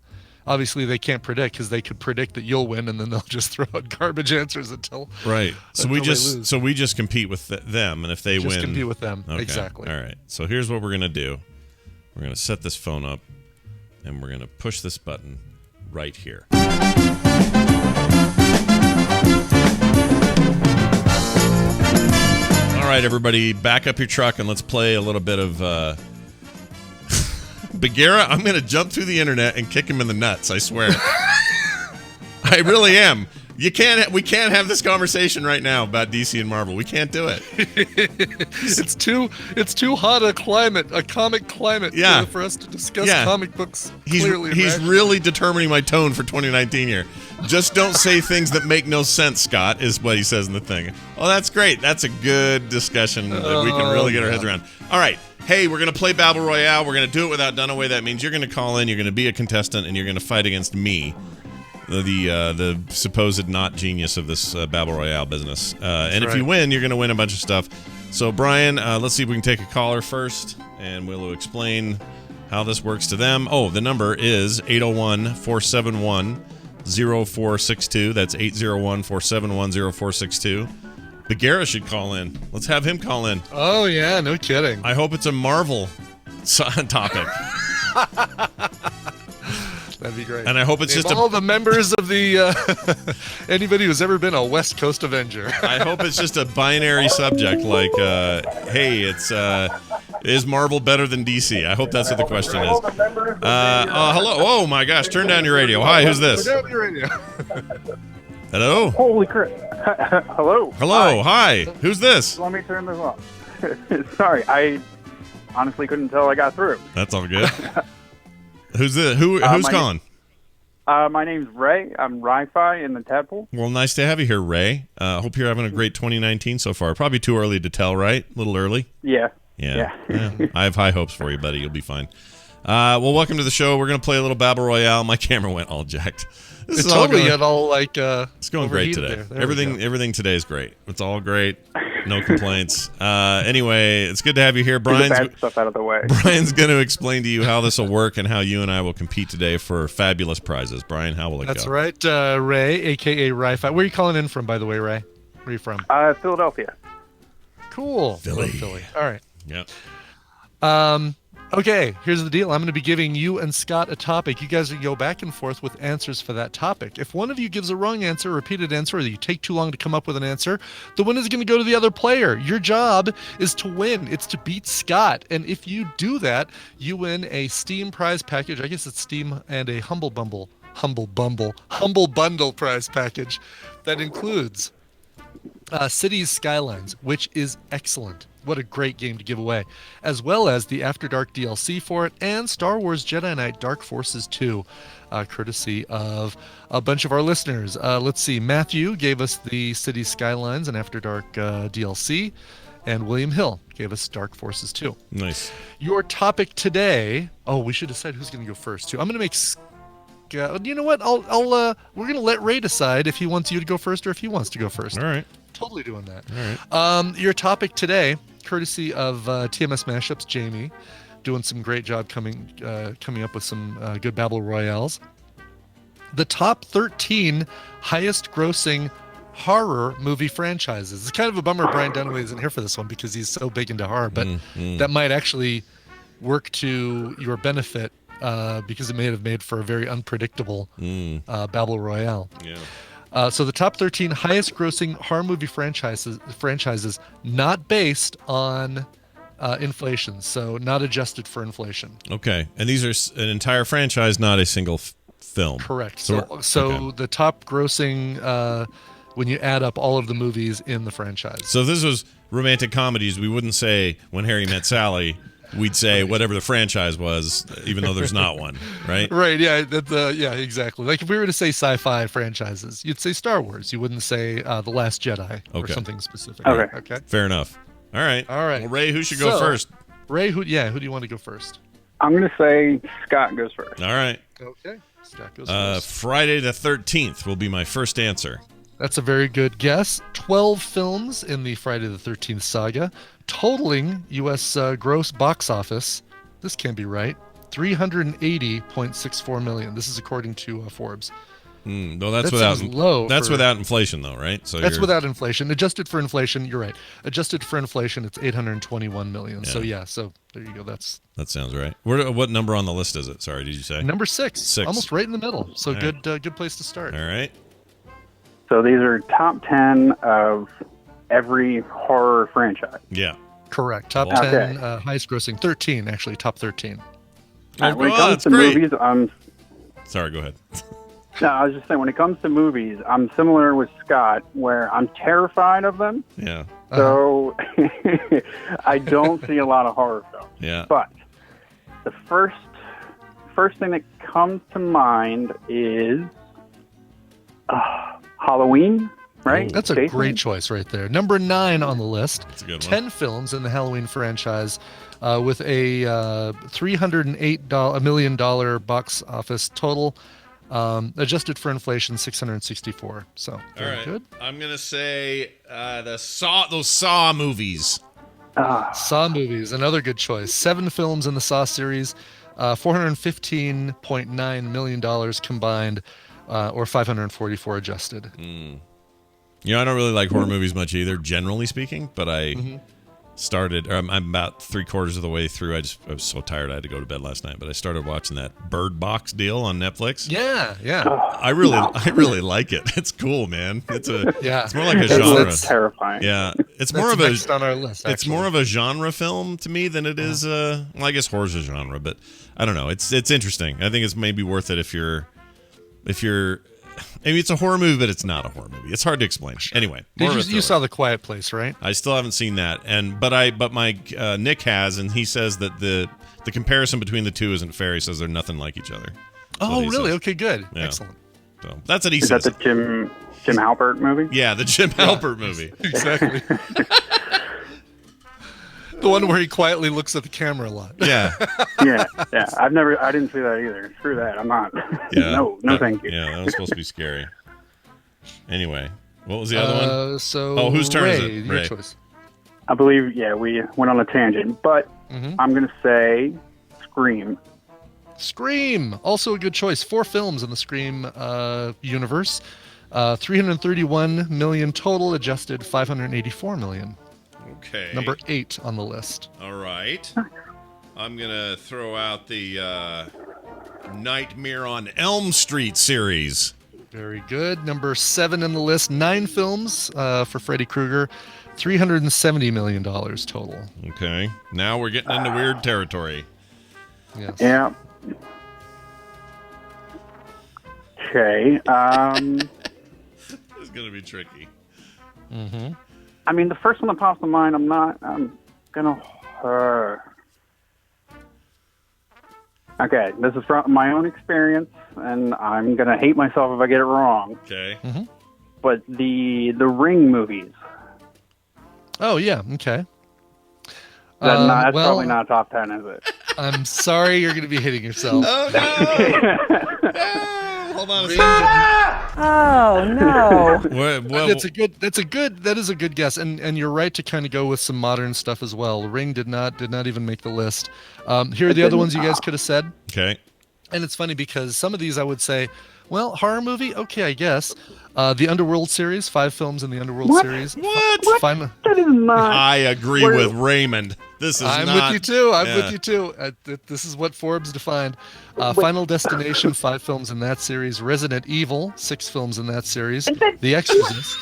Obviously, they can't predict because they could predict that you'll win, and then they'll just throw out garbage answers until So we just compete with them, and if they win, compete with them. Okay. Exactly. All right. So here's what we're gonna do. We're gonna set this phone up, and we're gonna push this button right here. All right, everybody, back up your truck and let's play a little bit of. Bagheera, I'm going to jump through the internet and kick him in the nuts, I swear. I really am. We can't have this conversation right now about DC and Marvel. We can't do it. It's too hot a comic climate for us to discuss comic books clearly. He's really determining my tone for 2019 here. Just don't say things that make no sense, Scott, is what he says in the thing. Oh, that's great. That's a good discussion that we can really get our heads around. All right. Hey, we're going to play Battle Royale. We're going to do it without Dunaway. That means you're going to call in, you're going to be a contestant, and you're going to fight against me, the supposed not genius of this Battle Royale business. If you win, you're going to win a bunch of stuff. So, Brian, let's see if we can take a caller first, and we'll explain how this works to them. Oh, the number is 801-471-0462. That's 801-471-0462. Bagheera should call in. Let's have him call in. Oh, yeah, no kidding. I hope it's a Marvel topic. That'd be great. And I hope it's just all the members of the anybody who's ever been a West Coast Avenger. I hope it's just a binary subject like, hey, is Marvel better than DC? I hope that's what the question is. Hello. Oh my gosh, turn down your radio. Hi, who's this? Turn down your radio. Hello? Holy crap. Hello. Hello. Hi. Who's this? Let me turn this off. Sorry, I honestly couldn't tell I got through. That's all good. Who's this? Who's calling? My name's Ray. I'm Ri-Fi in the Tadpole. Well, nice to have you here, Ray. Hope you're having a great 2019 so far. Probably too early to tell, right? A little early? Yeah. Yeah. I have high hopes for you, buddy. You'll be fine. Well, welcome to the show. We're going to play a little Battle Royale. My camera went all jacked. This It's is all totally going, get all like it's going great today. There we go. Everything today is great. It's all great. No complaints. Anyway, it's good to have you here. Get the Brian's bad stuff out of the way. going to explain to you how this will work and how you and I will compete today for fabulous prizes. Brian, how will it That's go? right, Ray, a.k.a. Ri-Fi. Where are you calling in from, by the way, Ray? Where are you from? Philadelphia. Cool. Philly. Philly. All right. Yeah. Okay, here's the deal. I'm going to be giving you and Scott a topic. You guys can go back and forth with answers for that topic. If one of you gives a wrong answer, a repeated answer, or you take too long to come up with an answer, the win is going to go to the other player. Your job is to win. It's to beat Scott. And if you do that, you win a Steam prize package. I guess it's Steam and a Humble Bundle prize package that includes Cities Skylines, which is excellent. What a great game to give away, as well as the After Dark DLC for it and Star Wars Jedi Knight Dark Forces 2, courtesy of a bunch of our listeners. Let's see. Matthew gave us the Cities Skylines and After Dark DLC, and William Hill gave us Dark Forces 2. Nice. Your topic today. Oh, we should decide who's going to go first, too. I'm going to make. You know what? We're going to let Ray decide if he wants you to go first or if he wants to go first. All right. Totally doing that. All right. Your topic today, courtesy of TMS Mashups, Jamie, doing some great job coming up with some good Battle Royales. The top 13 highest grossing horror movie franchises. It's kind of a bummer Brian Dunaway isn't here for this one because he's so big into horror, but that might actually work to your benefit because it may have made for a very unpredictable Battle Royale. Yeah. So the top 13 highest grossing horror movie franchises not based on inflation, so not adjusted for inflation. Okay. And these are an entire franchise, not a single film. Correct. So So the top grossing, when you add up all of the movies in the franchise. So if this was romantic comedies, we wouldn't say When Harry Met Sally. We'd say whatever the franchise was, even though there's not one, right? Right, yeah, yeah, exactly. Like if we were to say sci-fi franchises, you'd say Star Wars. You wouldn't say The Last Jedi or Okay. something specific. Okay. Fair enough. All right. All right. Well, Ray, who should go first? Ray, who do you want to go first? I'm going to say Scott goes first. All right. Okay. Scott goes first. Friday the 13th will be my first answer. That's a very good guess. 12 films in the Friday the 13th saga, totaling U.S. Gross box office. This can't be right. $380.64 million. This is according to Forbes. No, that's That without seems low That's for- without inflation, though, right? So That's without inflation. Adjusted for inflation, you're right. Adjusted for inflation, it's $821 million. So so there you go. That's That sounds right. What number on the list is it? Sorry, did you say? number 6. Six. Almost right in the middle. So All right. good place to start. All right. So these are top 10 of every horror franchise. Yeah. Correct. Top Okay. 10, highest grossing. 13, actually. Top 13. When it Oh, comes that's to great. movies, Sorry, go ahead. no, I was just saying, when it comes to movies, I'm similar with Scott, where I'm terrified of them. Yeah. So I don't see a lot of horror films. Yeah. But the first thing that comes to mind is Halloween, right? That's a Jason? great choice right there. Number 9 on the list. That's a good one. 10 films in the Halloween franchise with a $308 million box office total. Adjusted for inflation, 664. So All very right. good. I'm gonna say those Saw movies. Saw movies, another good choice. 7 films in the Saw series, $415.9 million combined, or 544 adjusted. You know, I don't really like horror movies much either, generally speaking. But I started. I'm about 3/4 of the way through. I was so tired I had to go to bed last night. But I started watching that Bird Box deal on Netflix. Yeah. I really like it. It's cool, man. It's more like a genre. It's terrifying. Yeah, it's That's more of next a on our list. it's more of a genre film to me than it is. Well, I guess horror's a genre, but I don't know. It's interesting. I think it's maybe worth it if you're. I mean, it's a horror movie, but it's not a horror movie. It's hard to explain. Anyway, more of a You thriller. saw The Quiet Place, right? I still haven't seen that, but my Nick has, and he says that the comparison between the two isn't fair. He says they're nothing like each other. Oh, he really? says. Okay, good. Yeah. Excellent. So that's what he Is says. that the Jim Halpert movie? Yeah, the Jim Halpert movie. Exactly. The one where he quietly looks at the camera a lot. Yeah. Yeah. I didn't see that either. Screw that. I'm not. Yeah. No, thank you. Yeah, that was supposed to be scary. Anyway, what was the other one? So whose turn is Ray, it? Your Ray. choice. I believe, we went on a tangent, but I'm going to say Scream. Scream, also a good choice. 4 films in the Scream universe. 331 million total, adjusted 584 million. Okay. Number 8 on the list. All right. I'm going to throw out the Nightmare on Elm Street series. Very good. Number 7 in the list. 9 films for Freddy Krueger. $370 million total. Okay. Now we're getting into weird territory. Yes. Yeah. Okay. It's going to be tricky. I mean, the first one that pops to mind, I'm gonna. Okay, this is from my own experience, and I'm gonna hate myself if I get it wrong. Okay. But the Ring movies, Oh, yeah. Okay. that's well, probably not top 10, is it? I'm sorry you're going to be hitting yourself. Oh, no! Hold on a second. Oh, no. That is a good guess, and you're right to kind of go with some modern stuff as well. Ring did not even make the list. Here are the other ones you guys could have said. Okay. And it's funny because some of these I would say, well, horror movie, okay, I guess. The Underworld series, 5 films in the Underworld series. What? Final. That is not. I agree with Raymond. This is I'm not... with you too. I'm yeah. with you too. This is what Forbes defined. Final Destination, 5 films in that series. Resident Evil, 6 films in that series. The Exorcist.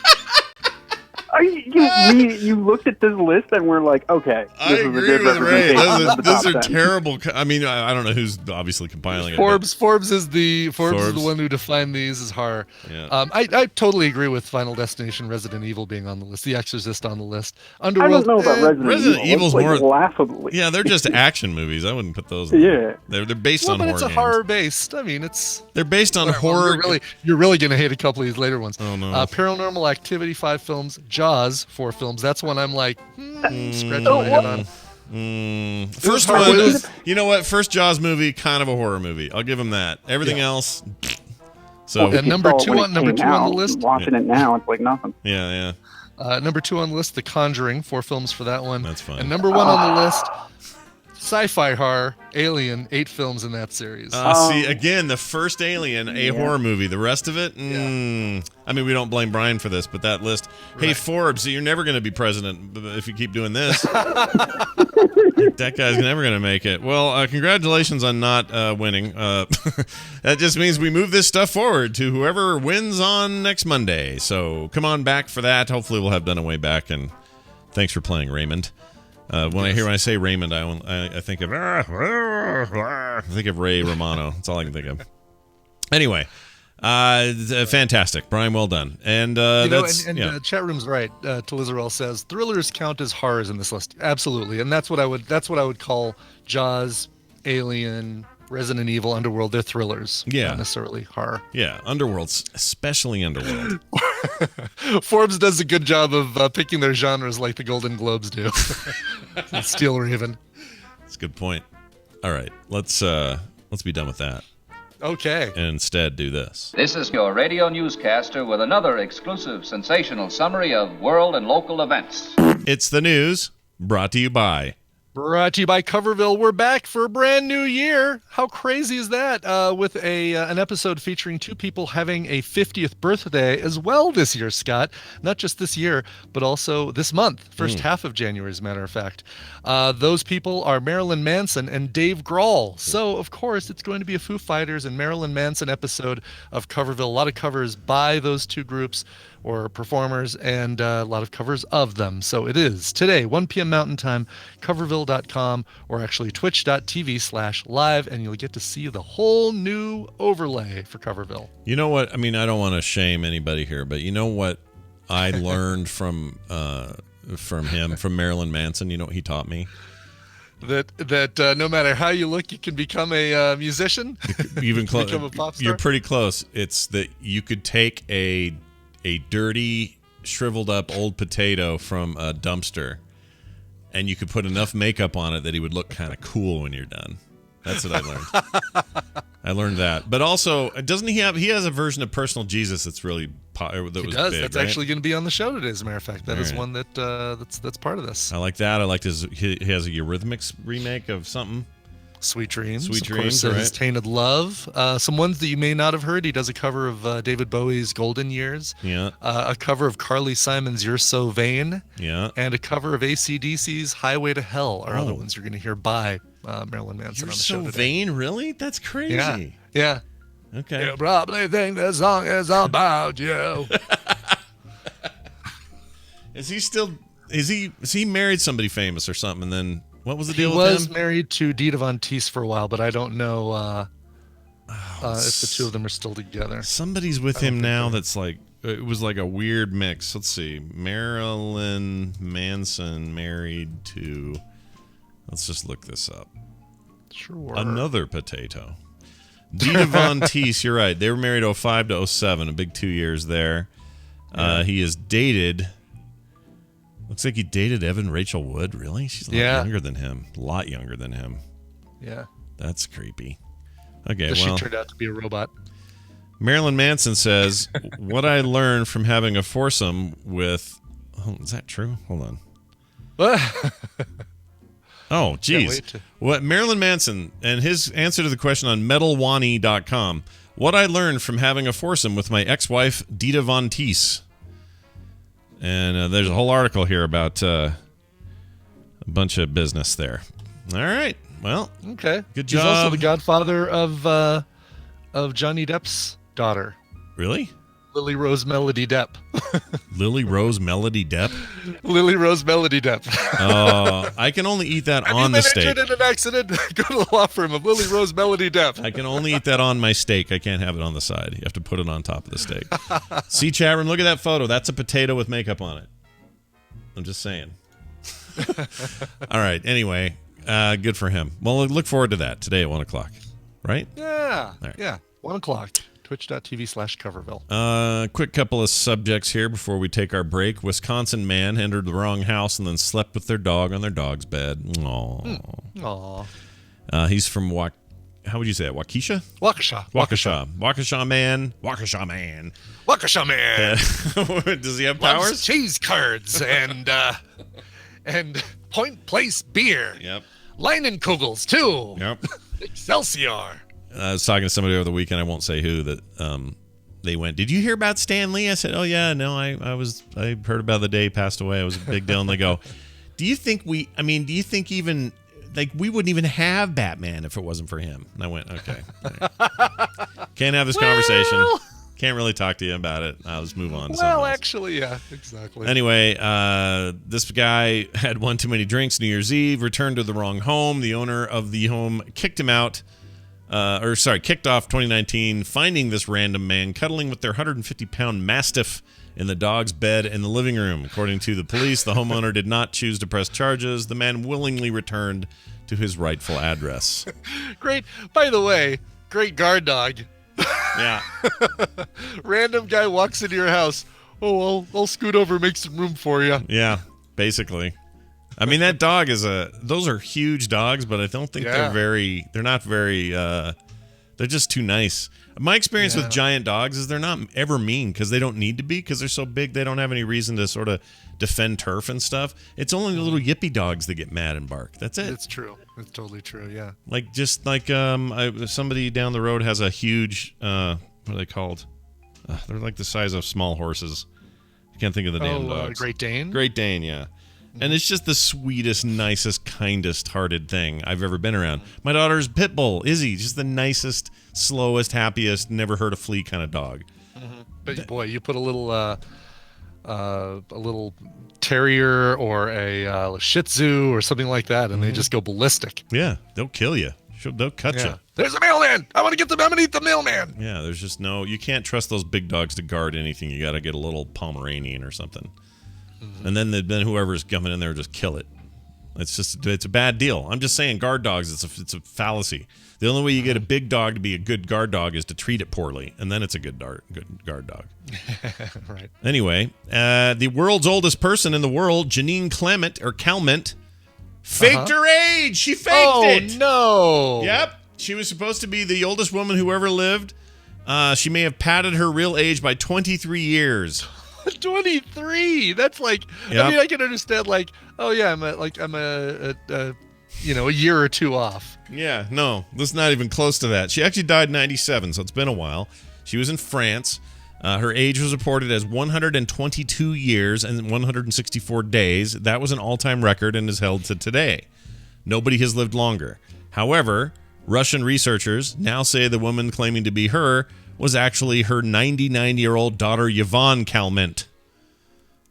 You looked at this list and we're like, okay, I this is a agree good with Ray. representation of the Those top are 10. terrible. I mean, I don't know who's obviously compiling it. Forbes is the Forbes. one who defined these as horror. Yeah. I totally agree with Final Destination, Resident Evil being on the list, The Exorcist on the list, I Underworld. don't know about Resident Evil's It's like more laughably. Yeah, they're just action movies. I wouldn't put those. In Yeah. They're based Well, on but horror it's a games. horror based. I mean, it's They're based on well, horror. You're really gonna hate a couple of these later ones. Oh, no. Paranormal Activity, 5 films. Jaws, 4 films. That's one I'm like scratching my head on. First hard. one, It was- you know what? First Jaws movie, kind of a horror movie. I'll give him that. Everything else, so And number Saw it 2 when on it number came 2 on the out. list. Watching it now, it's like nothing. yeah. Number 2 on the list, The Conjuring, 4 films for that one. That's fine. And number 1 on the list, sci-fi horror, Alien, 8 films in that series. See, again, the first Alien, a horror movie. The rest of it, I mean, we don't blame Brian for this, but that list. Hey, Forbes, you're never going to be president if you keep doing this. That guy's never going to make it. Well, congratulations on not winning. That just means we move this stuff forward to whoever wins on next Monday. So come on back for that. Hopefully we'll have done a way back, and thanks for playing, Raymond. When I say Raymond, I think of Ray Romano. That's all I can think of. Anyway, fantastic, Brian. Well done. And chat room's right. Talizarel says thrillers count as horrors in this list. Absolutely, and that's what I would call Jaws, Alien, Resident Evil, Underworld. They're thrillers. Yeah. Not necessarily horror. Yeah, Underworld's especially Underworld. Forbes does a good job of picking their genres like the Golden Globes do. Steel Raven. That's a good point. All right, let's be done with that. Okay. And instead do this. This is your radio newscaster with another exclusive sensational summary of world and local events. It's the news brought to you by. Brought to you by Coverville. We're back for a brand new year. How crazy is that? With an episode featuring 2 people having a 50th birthday as well this year, Scott. Not just this year, but also this month. First half of January, as a matter of fact. Those people are Marilyn Manson and Dave Grohl. So, of course, it's going to be a Foo Fighters and Marilyn Manson episode of Coverville. A lot of covers by those 2 groups or performers, and a lot of covers of them. So it is today, 1 p.m. Mountain Time, coverville.com, or actually twitch.tv/live, and you'll get to see the whole new overlay for Coverville. You know what? I mean, I don't want to shame anybody here, but you know what I learned from him, from Marilyn Manson? You know what he taught me? that no matter how you look, you can become a musician. Even close. Become a pop star? You're pretty close. It's that you could take a dirty, shriveled up old potato from a dumpster, and you could put enough makeup on it that he would look kind of cool when you're done. That's what I learned. I learned that. But also, doesn't he has a version of Personal Jesus that's really that He was does. big, That's right? actually going to be on the show today, as a matter of fact. That is All right. one that's part of this. I like that. I liked he has a Eurythmics remake of something. Sweet Dreams. Sweet of Dreams, course, right. his Tainted Love. Some ones that you may not have heard. He does a cover of David Bowie's Golden Years. Yeah. A cover of Carly Simon's You're So Vain. Yeah. And a cover of AC/DC's Highway to Hell are other ones you're going to hear by Marilyn Manson You're on the so show today. vain, really? That's crazy. Yeah. Yeah. Okay. You probably think the song is about you. Is he married somebody famous or something? And then what was the deal He with was him? married to Dita Von Teese for a while, but I don't know if the two of them are still together. Somebody's with him now that's like, it was like a weird mix. Let's see. Marilyn Manson married to, let's just look this up. Sure. Another potato. Dita Von Teese, you're right. They were married 05 to 07, a big 2 years there. He has dated, looks like he dated Evan Rachel Wood. Really? She's a lot younger than him. A lot younger than him. Yeah. That's creepy. Okay, She well. turned out to be a robot. Marilyn Manson says, what I learned from having a foursome with... Oh, is that true? Hold on. Oh, geez. What Marilyn Manson and his answer to the question on metalwani.com. What I learned from having a foursome with my ex-wife, Dita Von Teese. And there's a whole article here about a bunch of business there. All right. Well, Okay. good He's also job. the godfather of Johnny Depp's daughter, Really? Lily Rose Melody Depp. Lily Rose Melody Depp? Lily Rose Melody Depp. I can only eat that Have on you the been steak. injured in an accident? Go to the law firm of Lily Rose Melody Depp. I can only eat that on my steak. I can't have it on the side. You have to put it on top of the steak. See, chat room, look at that photo. That's a potato with makeup on it. I'm just saying. All right. Anyway, good for him. Well, look forward to that today at 1 o'clock. Right? Yeah. right. Yeah. 1 o'clock. Twitch.tv/Coverville. Quick couple of subjects here before we take our break. Wisconsin man entered the wrong house and then slept with their dog on their dog's bed. Aww. Aw. He's from how would you say that? Waukesha? Waukesha. Waukesha man. Waukesha man. Waukesha man. Does he have Loves powers? cheese curds and Point Place beer. Yep. Leinenkugels too. Yep. Excelsior. I was talking to somebody over the weekend. I won't say who. That they went, did you hear about Stan Lee? I said, oh yeah, no, I heard about the day he passed away. It was a big deal. And they go, do you think even like we wouldn't even have Batman if it wasn't for him? And I went, okay, all right. Can't have this conversation. Can't really talk to you about it. I'll just move on to something else. Actually, yeah, exactly. Anyway, this guy had one too many drinks New Year's Eve, returned to the wrong home. The owner of the home kicked him out. Kicked off 2019, finding this random man cuddling with their 150-pound Mastiff in the dog's bed in the living room. According to the police, the homeowner did not choose to press charges. The man willingly returned to his rightful address. Great. By the way, great guard dog. Yeah. Random guy walks into your house. Oh, I'll scoot over and make some room for you. Yeah, basically. I mean, that dog those are huge dogs, but I don't think they're not very, they're just too nice. My experience with giant dogs is they're not ever mean because they don't need to be because they're so big. They don't have any reason to sort of defend turf and stuff. It's only the little yippy dogs that get mad and bark. That's it. It's true. It's totally true. Yeah. Somebody down the road has a huge, what are they called? They're like the size of small horses. I can't think of the damn dogs. Great Dane? Great Dane, yeah. And it's just the sweetest, nicest, kindest-hearted thing I've ever been around. My daughter's pit bull, Izzy, just the nicest, slowest, happiest, never hurt a flea kind of dog. Mm-hmm. But boy, you put a little terrier or a Shih Tzu or something like that, and they just go ballistic. Yeah, they'll kill you. They'll cut you. There's a mailman. I'm gonna eat the mailman. Yeah, there's just you can't trust those big dogs to guard anything. You got to get a little Pomeranian or something. And then whoever's coming in there just kill it. It's a bad deal. I'm just saying, guard dogs. It's a fallacy. The only way you get a big dog to be a good guard dog is to treat it poorly, and then it's a good guard dog. Right. Anyway, the world's oldest person in the world, Janine Calment, faked her age. She faked it. Oh, no. Yep. She was supposed to be the oldest woman who ever lived. She may have padded her real age by 23 years. 23. That's like, Yep. I mean, I can understand like, oh yeah, I'm a year or two off. Yeah, no, that's not even close to that. She actually died in 97, so it's been a while. She was in France. Her age was reported as 122 years and 164 days. That was an all-time record and is held to today. Nobody has lived longer. However, Russian researchers now say the woman claiming to be her was actually her 99-year-old daughter, Yvonne Calment.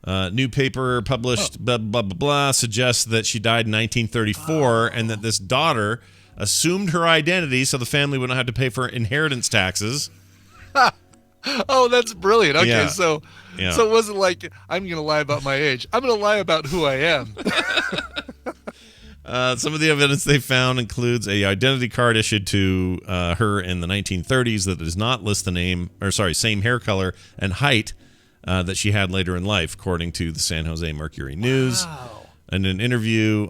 New paper published, blah, blah, blah, blah, suggests that she died in 1934 and that this daughter assumed her identity so the family wouldn't have to pay for inheritance taxes. Oh, that's brilliant. Okay, Yeah. so it wasn't like I'm going to lie about my age. I'm going to lie about who I am. Some of the evidence they found includes a identity card issued to her in the 1930s that does not list the name, same hair color and height that she had later in life, according to the San Jose Mercury News. Wow. In an interview,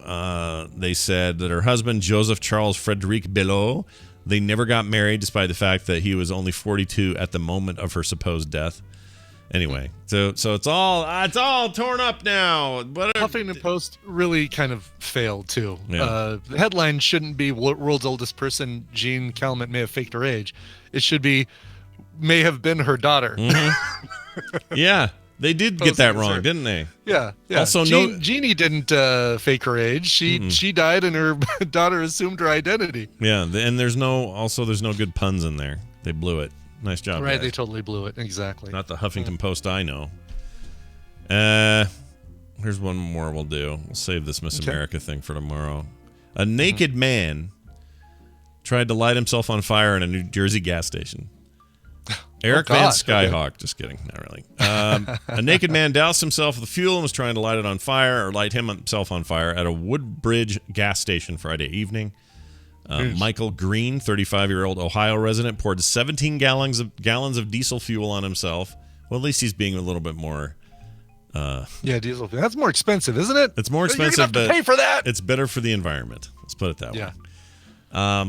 they said that her husband, Joseph Charles Frederic Belot, they never got married, despite the fact that he was only 42 at the moment of her supposed death. Anyway, so it's all torn up now. Huffington Post really kind of failed too. Yeah. The headline shouldn't be "World's oldest person, Jean Calment may have faked her age." It should be "may have been her daughter." Mm-hmm. Yeah, they did get that wrong, didn't they? Yeah. Also, Jeannie didn't fake her age. She died, and her daughter assumed her identity. Yeah, and there's no good puns in there. They blew it. Nice job, Right, guys. they totally blew it. Exactly. Not the Huffington Post I know. Here's one more we'll do. We'll save this Miss America thing for tomorrow. A naked man tried to light himself on fire in a New Jersey gas station. Eric Van Skyhawk. Okay. Just kidding. Not really. A naked man doused himself with fuel and was trying to light himself on fire at a Woodbridge gas station Friday evening. Michael Green, 35-year-old Ohio resident, poured 17 gallons of diesel fuel on himself. Well, at least he's being a little bit more... diesel. That's more expensive, isn't it? It's more expensive, You're gonna have to pay for that. It's better for the environment. Let's put it that way. Yeah.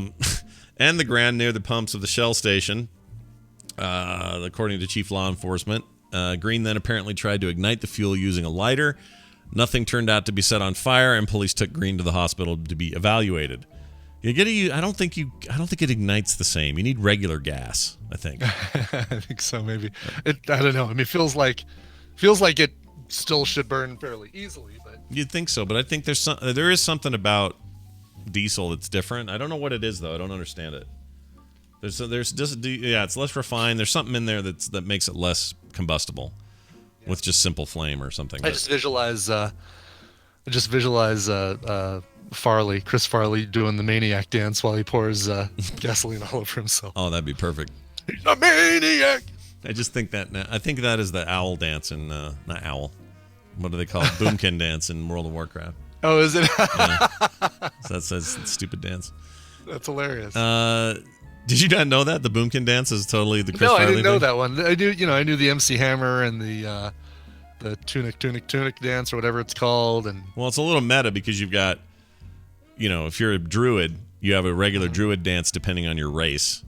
And the ground near the pumps of the Shell station, according to chief law enforcement. Green then apparently tried to ignite the fuel using a lighter. Nothing turned out to be set on fire, and police took Green to the hospital to be evaluated. I don't think it ignites the same. You need regular gas, I think. I think so, maybe. I don't know. I mean, it feels like it still should burn fairly easily, but You'd think so, but I think there is something about diesel that's different. I don't know what it is though. I don't understand it. There's just it's less refined. There's something in there that makes it less combustible with just simple flame or something. I just visualize Chris Farley doing the maniac dance while he pours gasoline all over himself. Oh, that'd be perfect. He's a maniac. I just think that is the owl dance in not owl. What do they call it? Boomkin dance in World of Warcraft. Oh, is it? Yeah. So that's a stupid dance. That's hilarious. Did you not know that the Boomkin dance is totally the Chris No, Farley I didn't know thing? that one. I knew the MC Hammer and the tunic dance or whatever it's called. And Well, it's a little meta because you've got, if you're a druid, you have a regular druid dance depending on your race.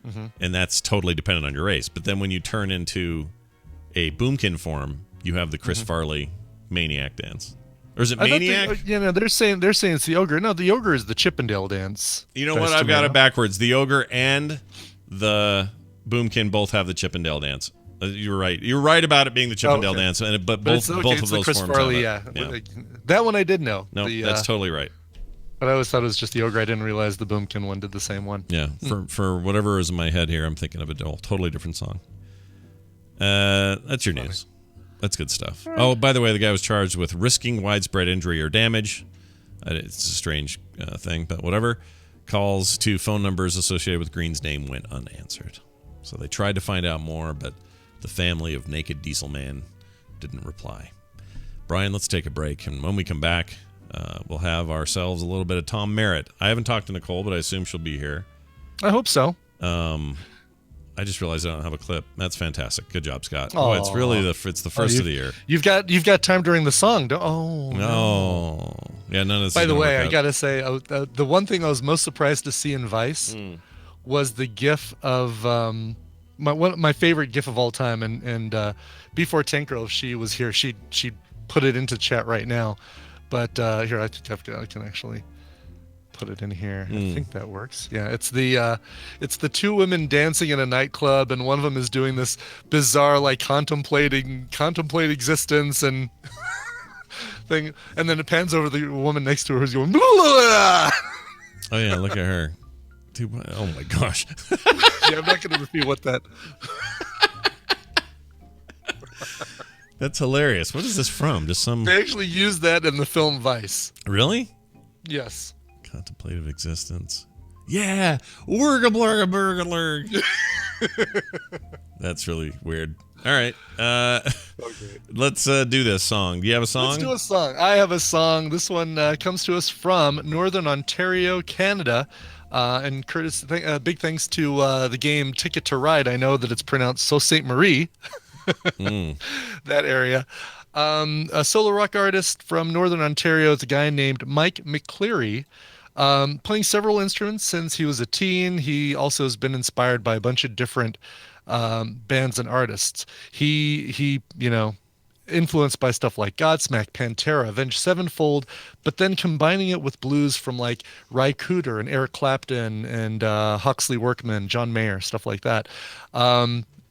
Mm-hmm. And that's totally dependent on your race. But then when you turn into a Boomkin form, you have the Chris Farley maniac dance. Or is it maniac? They're saying it's the ogre. No, the ogre is the Chippendale dance. You know what? I've got it backwards. The ogre and the Boomkin both have the Chippendale dance. You're right. You're right about it being the Chippendale dance, but both of those Chris forms Farley, have it. yeah. That one I did know. No, that's totally right. But I always thought it was just the ogre. I didn't realize the Boomkin one did the same one. Yeah, for whatever is in my head here, I'm thinking of a totally different song. That's your news. That's good stuff. Oh, by the way, the guy was charged with risking widespread injury or damage. It's a strange thing, but whatever. Calls to phone numbers associated with Green's name went unanswered. So they tried to find out more, but the family of Naked Diesel Man didn't reply. Brian, let's take a break. And when we come back, we'll have ourselves a little bit of Tom Merritt. I haven't talked to Nicole, but I assume she'll be here. I hope so. I just realized I don't have a clip. That's fantastic. Good job, Scott. Oh, it's really the first of the year. You've got time during the song. No. Yeah, none of this. By the way, I gotta say, the one thing I was most surprised to see in Vice was the GIF of my favorite GIF of all time, and before Tank Girl, if she was here, she put it into chat right now. But here, I can actually put it in here. I think that works. Yeah, it's the two women dancing in a nightclub, and one of them is doing this bizarre, like, contemplate existence and thing, and then it pans over the woman next to her who's going, blah, blah. Oh yeah, look at her. Oh my gosh. Yeah, I'm not going to repeat what that. That's hilarious. What is this from? Just some. They actually used that in the film Vice. Really? Yes. Contemplative existence. Yeah. Wurga. That's really weird. All right. Let's do this song. Do you have a song? Let's do a song. I have a song. This one comes to us from Northern Ontario, Canada. And Curtis, big thanks to the game Ticket to Ride. I know that it's pronounced Sault Ste. Marie. That area. A solo rock artist from Northern Ontario is a guy named Mike McCleary, playing several instruments since he was a teen. He also has been inspired by a bunch of different bands and artists. He influenced by stuff like Godsmack, Pantera, Avenged Sevenfold, but then combining it with blues from like Ry Cooder and Eric Clapton and Huxley Workman, John Mayer, stuff like that.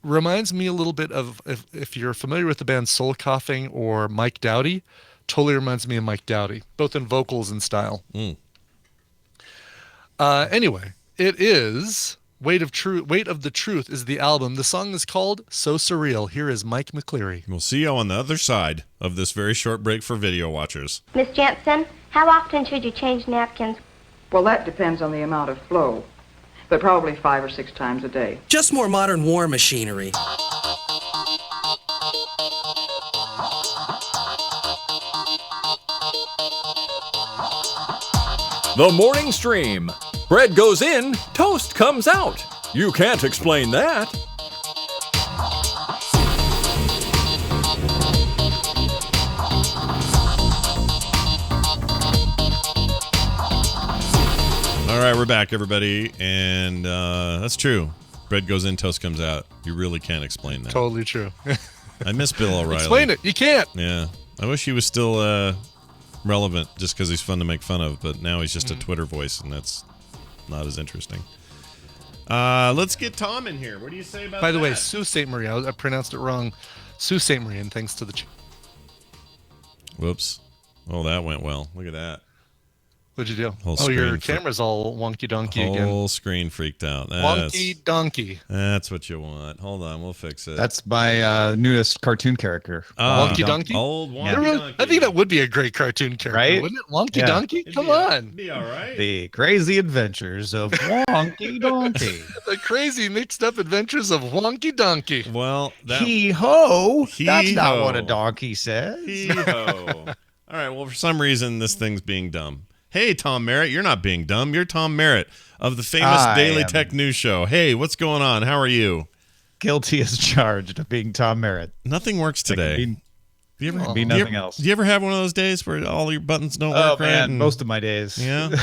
Reminds me a little bit of, if you're familiar with the band Soul Coughing or Mike Doughty, totally reminds me of Mike Doughty, both in vocals and style. Anyway, it is Weight of the Truth is the album. The song is called So Surreal. Here is Mike McCleary. We'll see you on the other side of this very short break for video watchers. Miss Jensen, how often should you change napkins? Well, that depends on the amount of flow, but probably 5 or 6 times a day. Just more modern war machinery. The morning stream. Bread goes in, toast comes out. You can't explain that. All right, we're back, everybody, and that's true. Bread goes in, toast comes out. You really can't explain that. Totally true. I miss Bill O'Reilly. Explain it. You can't. Yeah. I wish he was still relevant just because he's fun to make fun of, but now he's just a Twitter voice, and that's not as interesting. Let's get Tom in here. What do you say about that? By the way, Sault Ste. Marie. I pronounced it wrong. Sault Ste. Marie, and thanks to the... Whoops. Oh, that went well. Look at that. What'd you do? Whole your camera's all wonky donkey again. Whole screen freaked out. Wonky donkey. That's what you want. Hold on, we'll fix it. That's my newest cartoon character. Wonky Donkey? Old Wonky Donkey. I think that would be a great cartoon character, right? Wouldn't it? Wonky Donkey? Come on. It'd be all right. The crazy adventures of Wonky Donkey. The crazy mixed up adventures of Wonky Donkey. Well, Hee-ho. That's not what a donkey says. Hee-ho. All right, well, for some reason, this thing's being dumb. Hey, Tom Merritt, you're not being dumb. You're Tom Merritt of the famous Daily Tech News Show. Hey, what's going on? How are you? Guilty as charged of being Tom Merritt. Nothing works today. Do nothing else. Do you ever have one of those days where all your buttons don't work right? Man, most of my days. Yeah.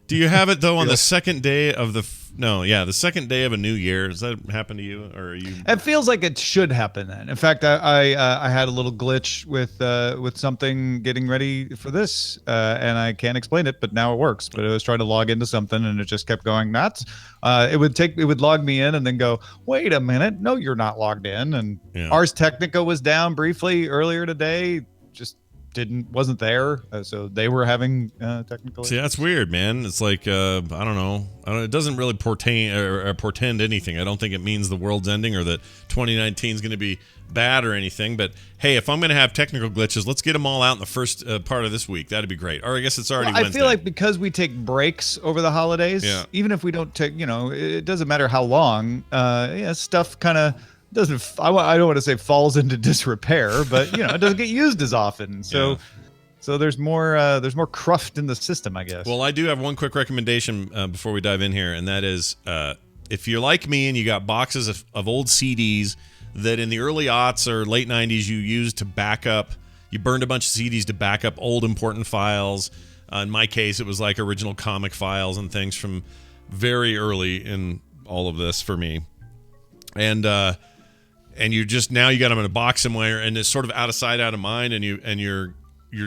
Do you have it though on the second day of the the second day of a new year? Does that happen to you, or are you? It feels like it should happen then. In fact, I had a little glitch with something getting ready for this, and I can't explain it, but now it works. But I was trying to log into something, and it just kept going nuts. It would log me in, and then go, wait a minute, no, you're not logged in. And Ars Technica was down briefly earlier today. Just wasn't there, so they were having technical issues. See, that's weird, man. It's like I don't know. It doesn't really portend anything. I don't think it means the world's ending or that 2019 is going to be bad or anything. But hey, if I'm going to have technical glitches, let's get them all out in the first part of this week. That'd be great. Or I guess it's already Wednesday. I feel like because we take breaks over the holidays, even if we don't take, it doesn't matter how long. Stuff kind of I don't want to say falls into disrepair, but it doesn't get used as often. So So there's more cruft in the system, I guess. Well, I do have one quick recommendation before we dive in here, and that is if you're like me and you got boxes of old CDs that in the early aughts or late 90s you used to back up, you burned a bunch of CDs to back up old important files. In my case, it was like original comic files and things from very early in all of this for me. And you just now you got them in a box somewhere, and it's sort of out of sight, out of mind, and you're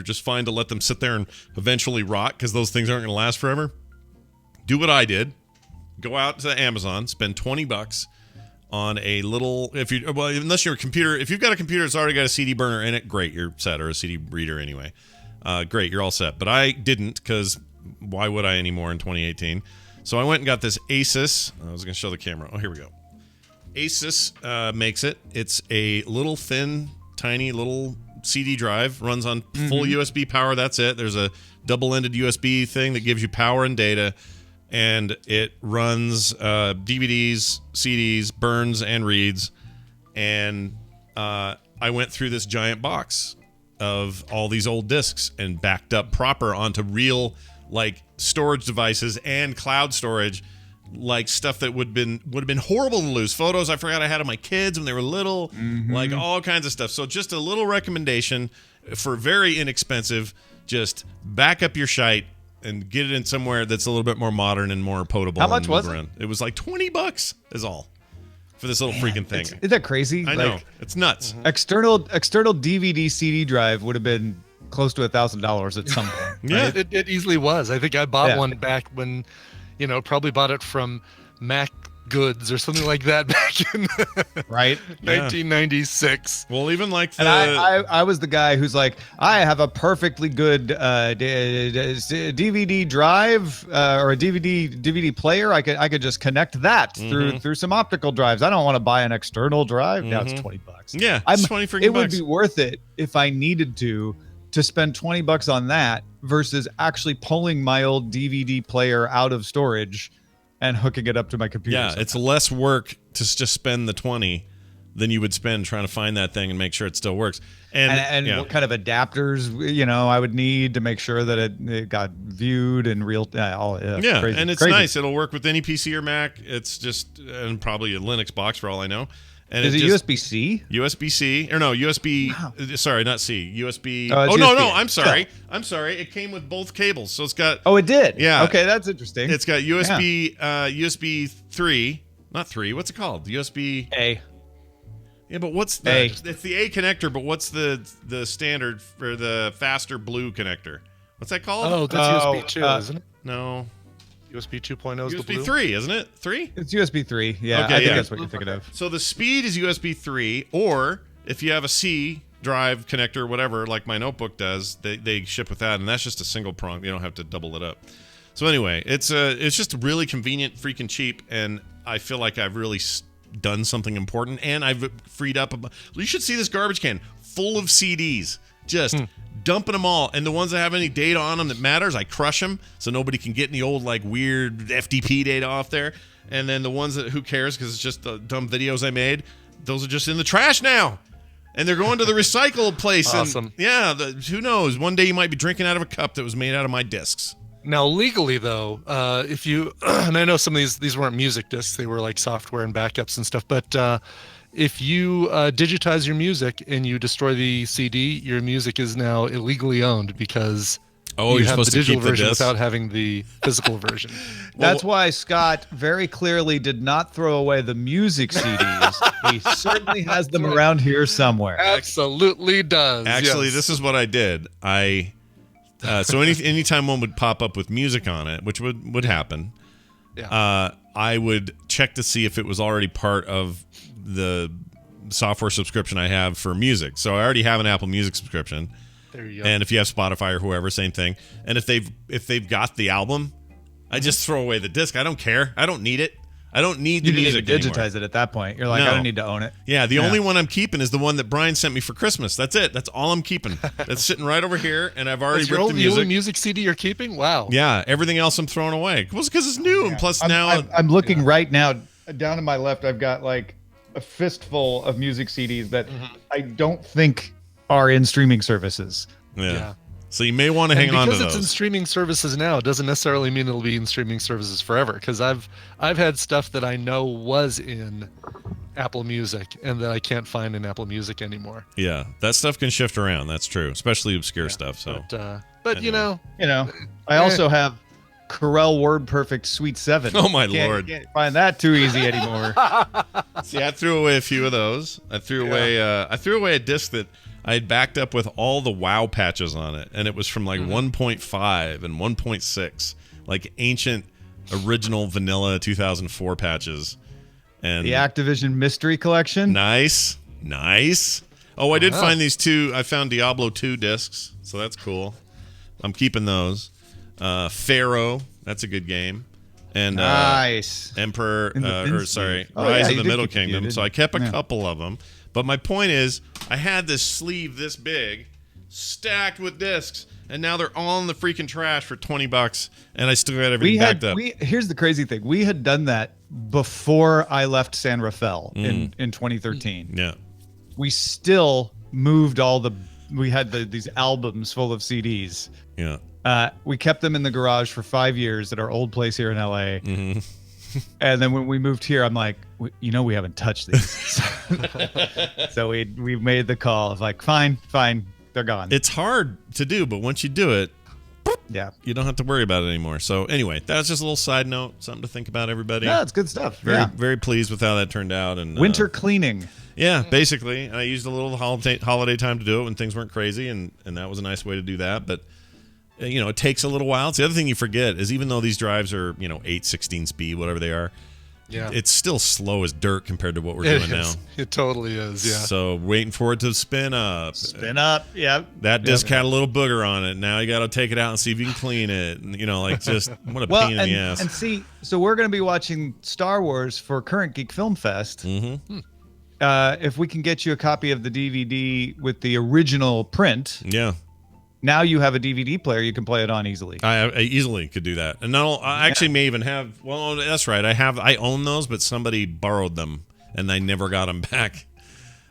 just fine to let them sit there and eventually rot because those things aren't going to last forever. Do what I did: go out to Amazon, spend $20 on a little. Unless your computer, if you've got a computer that's already got a CD burner in it, great, you're set, or a CD reader anyway. Great, you're all set. But I didn't, because why would I anymore in 2018? So I went and got this Asus. I was going to show the camera. Oh, here we go. Asus makes it. It's a little thin, tiny little CD drive. Runs on full USB power. That's it. There's a double-ended USB thing that gives you power and data. And it runs DVDs, CDs, burns, and reads. And I went through this giant box of all these old discs and backed up proper onto real like storage devices and cloud storage, like stuff that would have been horrible to lose. Photos I forgot I had of my kids when they were little, like all kinds of stuff. So just a little recommendation for very inexpensive: just back up your shite and get it in somewhere that's a little bit more modern and more potable. How much was it? It was like $20 is all for this little freaking thing. Isn't that crazy? I know, it's nuts. External DVD CD drive would have been close to $1,000 at some point. Yeah, right? It easily was. I think I bought one back when, probably bought it from Mac Goods or something like that back in right 1996. Well, even like and I was the guy who's like, I have a perfectly good DVD drive or a DVD player. I could just connect that through some optical drives. I don't want to buy an external drive. Now it's $20. Yeah, it's 20 freaking It would bucks. be worth it if I needed to spend $20 on that versus actually pulling my old DVD player out of storage and hooking it up to my computer. Yeah, it's less work to just spend the 20 than you would spend trying to find that thing and make sure it still works. And what kind of adapters, I would need to make sure that it got viewed in real. Crazy, and it's crazy. nice. It'll work with any PC or Mac. It's just and probably a Linux box for all I know. And is it just, USB-C? USB-C or no USB? Wow. Sorry, not C. USB. Oh, no, USB. I'm sorry. I'm sorry. It came with both cables, so it's got. Oh, it did. Yeah. Okay, that's interesting. It's got USB USB 3, not 3. What's it called? USB A. Yeah, but what's the? It's the A connector, but what's the standard for the faster blue connector? What's that called? Oh, that's USB 2, isn't it? No. USB 2.0 is the blue? USB 3, isn't it? 3? It's USB 3. Yeah, okay, I think that's what you're thinking of. So the speed is USB 3, or if you have a C drive connector, whatever, like my notebook does, they ship with that, and that's just a single prong. You don't have to double it up. So anyway, it's just really convenient, freaking cheap, and I feel like I've really done something important, and I've freed up. You should see this garbage can full of CDs, just dumping them all, and the ones that have any data on them that matters, I crush them so nobody can get any old like weird FTP data off there. And then the ones that who cares because it's just the dumb videos I made, those are just in the trash now, and they're going to the recycle place. Awesome. And who knows? One day you might be drinking out of a cup that was made out of my discs. Now, legally though, if you and I know some of these weren't music discs, they were like software and backups and stuff, but if you digitize your music and you destroy the CD, your music is now illegally owned because you have the digital version without having the physical version. That's why Scott very clearly did not throw away the music CDs. He certainly has them around here somewhere. Absolutely does. Actually, this is what I did. So anytime one would pop up with music on it, which would happen, I would check to see if it was already part of the software subscription I have for music. So I already have an Apple Music subscription. There you go. And if you have Spotify or whoever, same thing. And if they've got the album, I just throw away the disc. I don't care. I don't need it. I don't need the music anymore. You didn't anymore. digitize it at that point. You're like, I don't need to own it. Yeah, the only one I'm keeping is the one that Brian sent me for Christmas. That's it. That's all I'm keeping. That's sitting right over here, and I've already ripped the music. The only music CD you're keeping? Wow. Yeah, everything else I'm throwing away. Well, it's because it's new, and plus now... I'm looking right now. Down to my left, I've got like a fistful of music CDs that I don't think are in streaming services. Yeah. So you may want to hang on to those. Because it's in streaming services now, it doesn't necessarily mean it'll be in streaming services forever. Because I've had stuff that I know was in Apple Music and that I can't find in Apple Music anymore. Yeah, that stuff can shift around. That's true, especially obscure stuff. So, but anyway. I also have Corel WordPerfect Suite 7. Oh my lord! Can't find that too easy anymore. See, I threw away a few of those. I threw away a disc that I had backed up with all the WoW patches on it, and it was from like 1.5 and 1.6, like ancient, original vanilla 2004 patches. And the Activision Mystery Collection. Nice. Oh, I did find these two. I found Diablo 2 discs, so that's cool. I'm keeping those. Pharaoh, that's a good game. And nice. Rise of the Middle Kingdom. So I kept a couple of them. But my point is, I had this sleeve this big, stacked with discs, and now they're all in the freaking trash for $20, and I still got everything backed up. Here's the crazy thing: we had done that before I left San Rafael in 2013. Yeah, we still moved all the. We had these albums full of CDs. Yeah. We kept them in the garage for 5 years at our old place here in LA. Mm-hmm. And then when we moved here, I'm like, we haven't touched these. So we made the call of like, fine, they're gone. It's hard to do, but once you do it, you don't have to worry about it anymore. So anyway, that's just a little side note, something to think about, everybody. Yeah, it's good stuff. Very pleased with how that turned out. And winter cleaning. Yeah, basically. And I used a little holiday time to do it when things weren't crazy, and that was a nice way to do that. But it takes a little while. It's the other thing you forget is even though these drives are 8, 16 speed, whatever they are, it's still slow as dirt compared to what we're doing now. It totally is. Yeah. So waiting for it to spin up. Yeah. That disc had a little booger on it. Now you got to take it out and see if you can clean it. And, just what a pain in the ass. And see, so we're going to be watching Star Wars for Current Geek Film Fest. Mm-hmm. If we can get you a copy of the DVD with the original print. Yeah. Now you have a DVD player you can play it on easily. I easily could do that. And I actually may even have, well, that's right. I own those, but somebody borrowed them and I never got them back.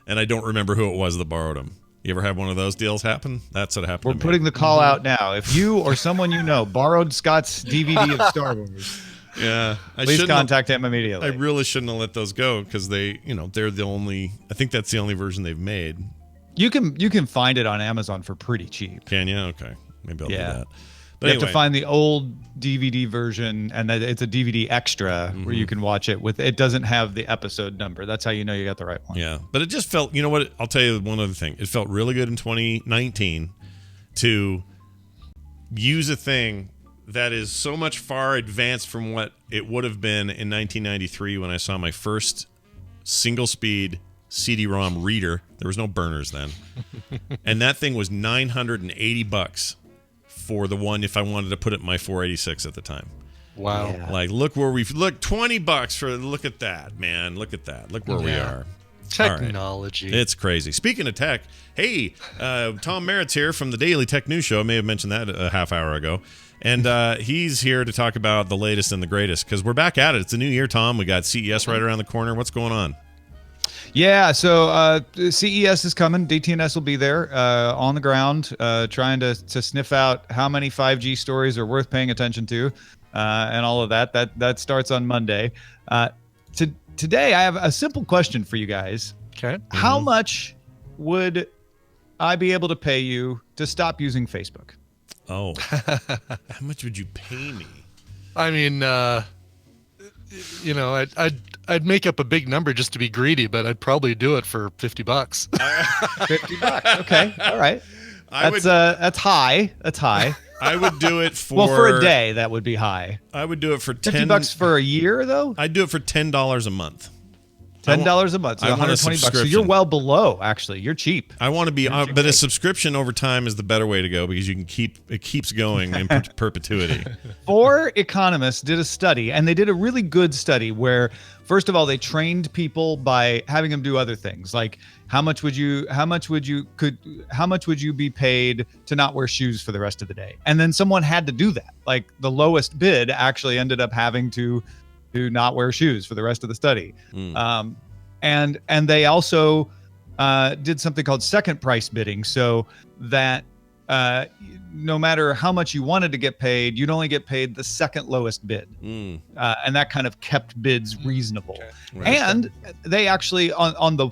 And I don't remember who it was that borrowed them. You ever have one of those deals happen? That's what happened. We're putting the call out now. If you or someone borrowed Scott's DVD of Star Wars, please contact him immediately. I really shouldn't have let those go because they're the only, I think that's the only version they've made. You can find it on Amazon for pretty cheap. Can you? Okay. Maybe I'll do that. But you have to find the old DVD version, and that it's a DVD extra where you can watch it with. It doesn't have the episode number. That's how you know you got the right one. Yeah, but it just felt. You know what? I'll tell you one other thing. It felt really good in 2019 to use a thing that is so much far advanced from what it would have been in 1993 when I saw my first single-speed CD-ROM reader. There was no burners then. And that thing was $980 for the one if I wanted to put it in my 486 at the time. Wow. Yeah. Like look $20 for look at that, man. Look at that. Look where we are. Technology. Right. It's crazy. Speaking of tech, hey, Tom Merritt's here from the Daily Tech News Show. I may have mentioned that a half hour ago. And he's here to talk about the latest and the greatest because we're back at it. It's a new year, Tom. We got CES right around the corner. What's going on? Yeah, so CES is coming. DTNS will be there on the ground, trying to sniff out how many 5G stories are worth paying attention to, and all of that. That starts on Monday. Today, I have a simple question for you guys. Okay. How much would I be able to pay you to stop using Facebook? Oh, how much would you pay me? I mean, I'd make up a big number just to be greedy, but I'd probably do it for $50. $50. Okay. All right. That's high. That's high. I would do it for for a day. That would be high. I would do it for $50 for a year, though. I'd do it for $10 a month. $10 a month. So $120. So you're well below. Actually, you're cheap. I want to be, but a subscription over time is the better way to go because you can it keeps going in perpetuity. 4 economists did a study, and they did a really good study where, first of all, they trained people by having them do other things, like how much would you be paid to not wear shoes for the rest of the day, and then someone had to do that. Like the lowest bid actually ended up having to not wear shoes for the rest of the study. And they also did something called second price bidding, so that no matter how much you wanted to get paid, you'd only get paid the second lowest bid. And that kind of kept bids reasonable. Okay. Right. And they actually, on the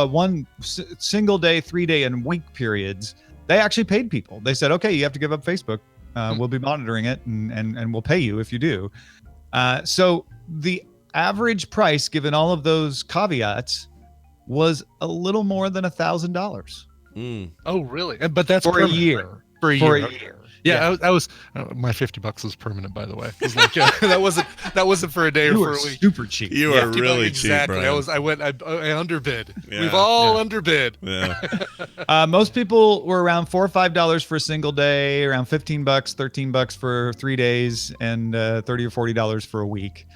one single day, 3 day, and week periods, they actually paid people. They said, okay, you have to give up Facebook. We'll be monitoring it and we'll pay you if you do. So the average price, given all of those caveats, was a little more than $1,000. Oh, really? But that's for a permanent, year. right? For a year. Yeah, I was. My $50 was permanent, by the way. It was like, that wasn't for a day or for a week. Super cheap. You are really exactly. cheap, Brian. I underbid. Yeah. We've all underbid. Yeah. Most people were around $4 or $5 for a single day, around $15, $13 for 3 days, and $30 or $40 for a week.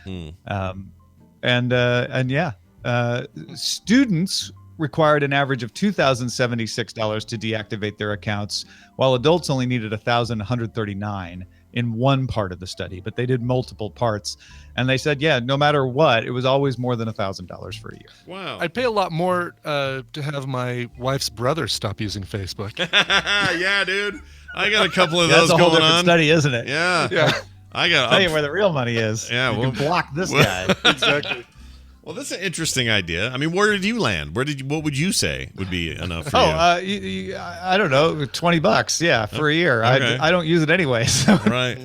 Students required an average of $2,076 to deactivate their accounts, while adults only needed $1,139 in one part of the study, but they did multiple parts. And they said, yeah, no matter what, it was always more than $1,000 for a year. Wow. I'd pay a lot more to have my wife's brother stop using Facebook. Yeah, dude. I got a couple of That's those a whole going different on. study, isn't it? Yeah. I got. Tell you where the real money is. Yeah, you well, can block this guy. Exactly. Well, that's an interesting idea. I mean, where did you land? What would you say would be enough for you? I don't know, $20, yeah, for a year. Okay. I don't use it anyway, so Right.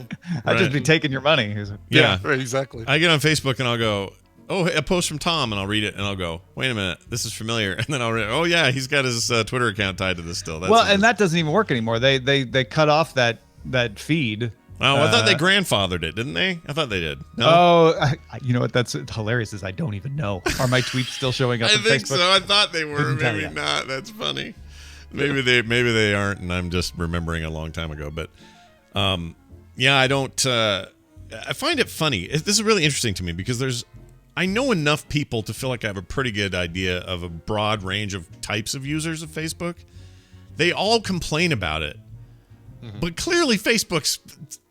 I'd just be taking your money. Yeah, right, exactly. I get on Facebook and I'll go, oh, a post from Tom, and I'll read it and I'll go, wait a minute, this is familiar, and then I'll read, oh yeah, he's got his Twitter account tied to this still. And that doesn't even work anymore. They cut off that feed. Oh, I thought they grandfathered it, didn't they? I thought they did. No? Oh, you know what? That's hilarious. Is I don't even know. Are my tweets still showing up? I on think Facebook? so. I thought they were. Couldn't tell Maybe ya. not. That's funny. Maybe they aren't, and I'm just remembering a long time ago. But yeah, I don't. I find it funny. This is really interesting to me because I know enough people to feel like I have a pretty good idea of a broad range of types of users of Facebook. They all complain about it. But clearly Facebook's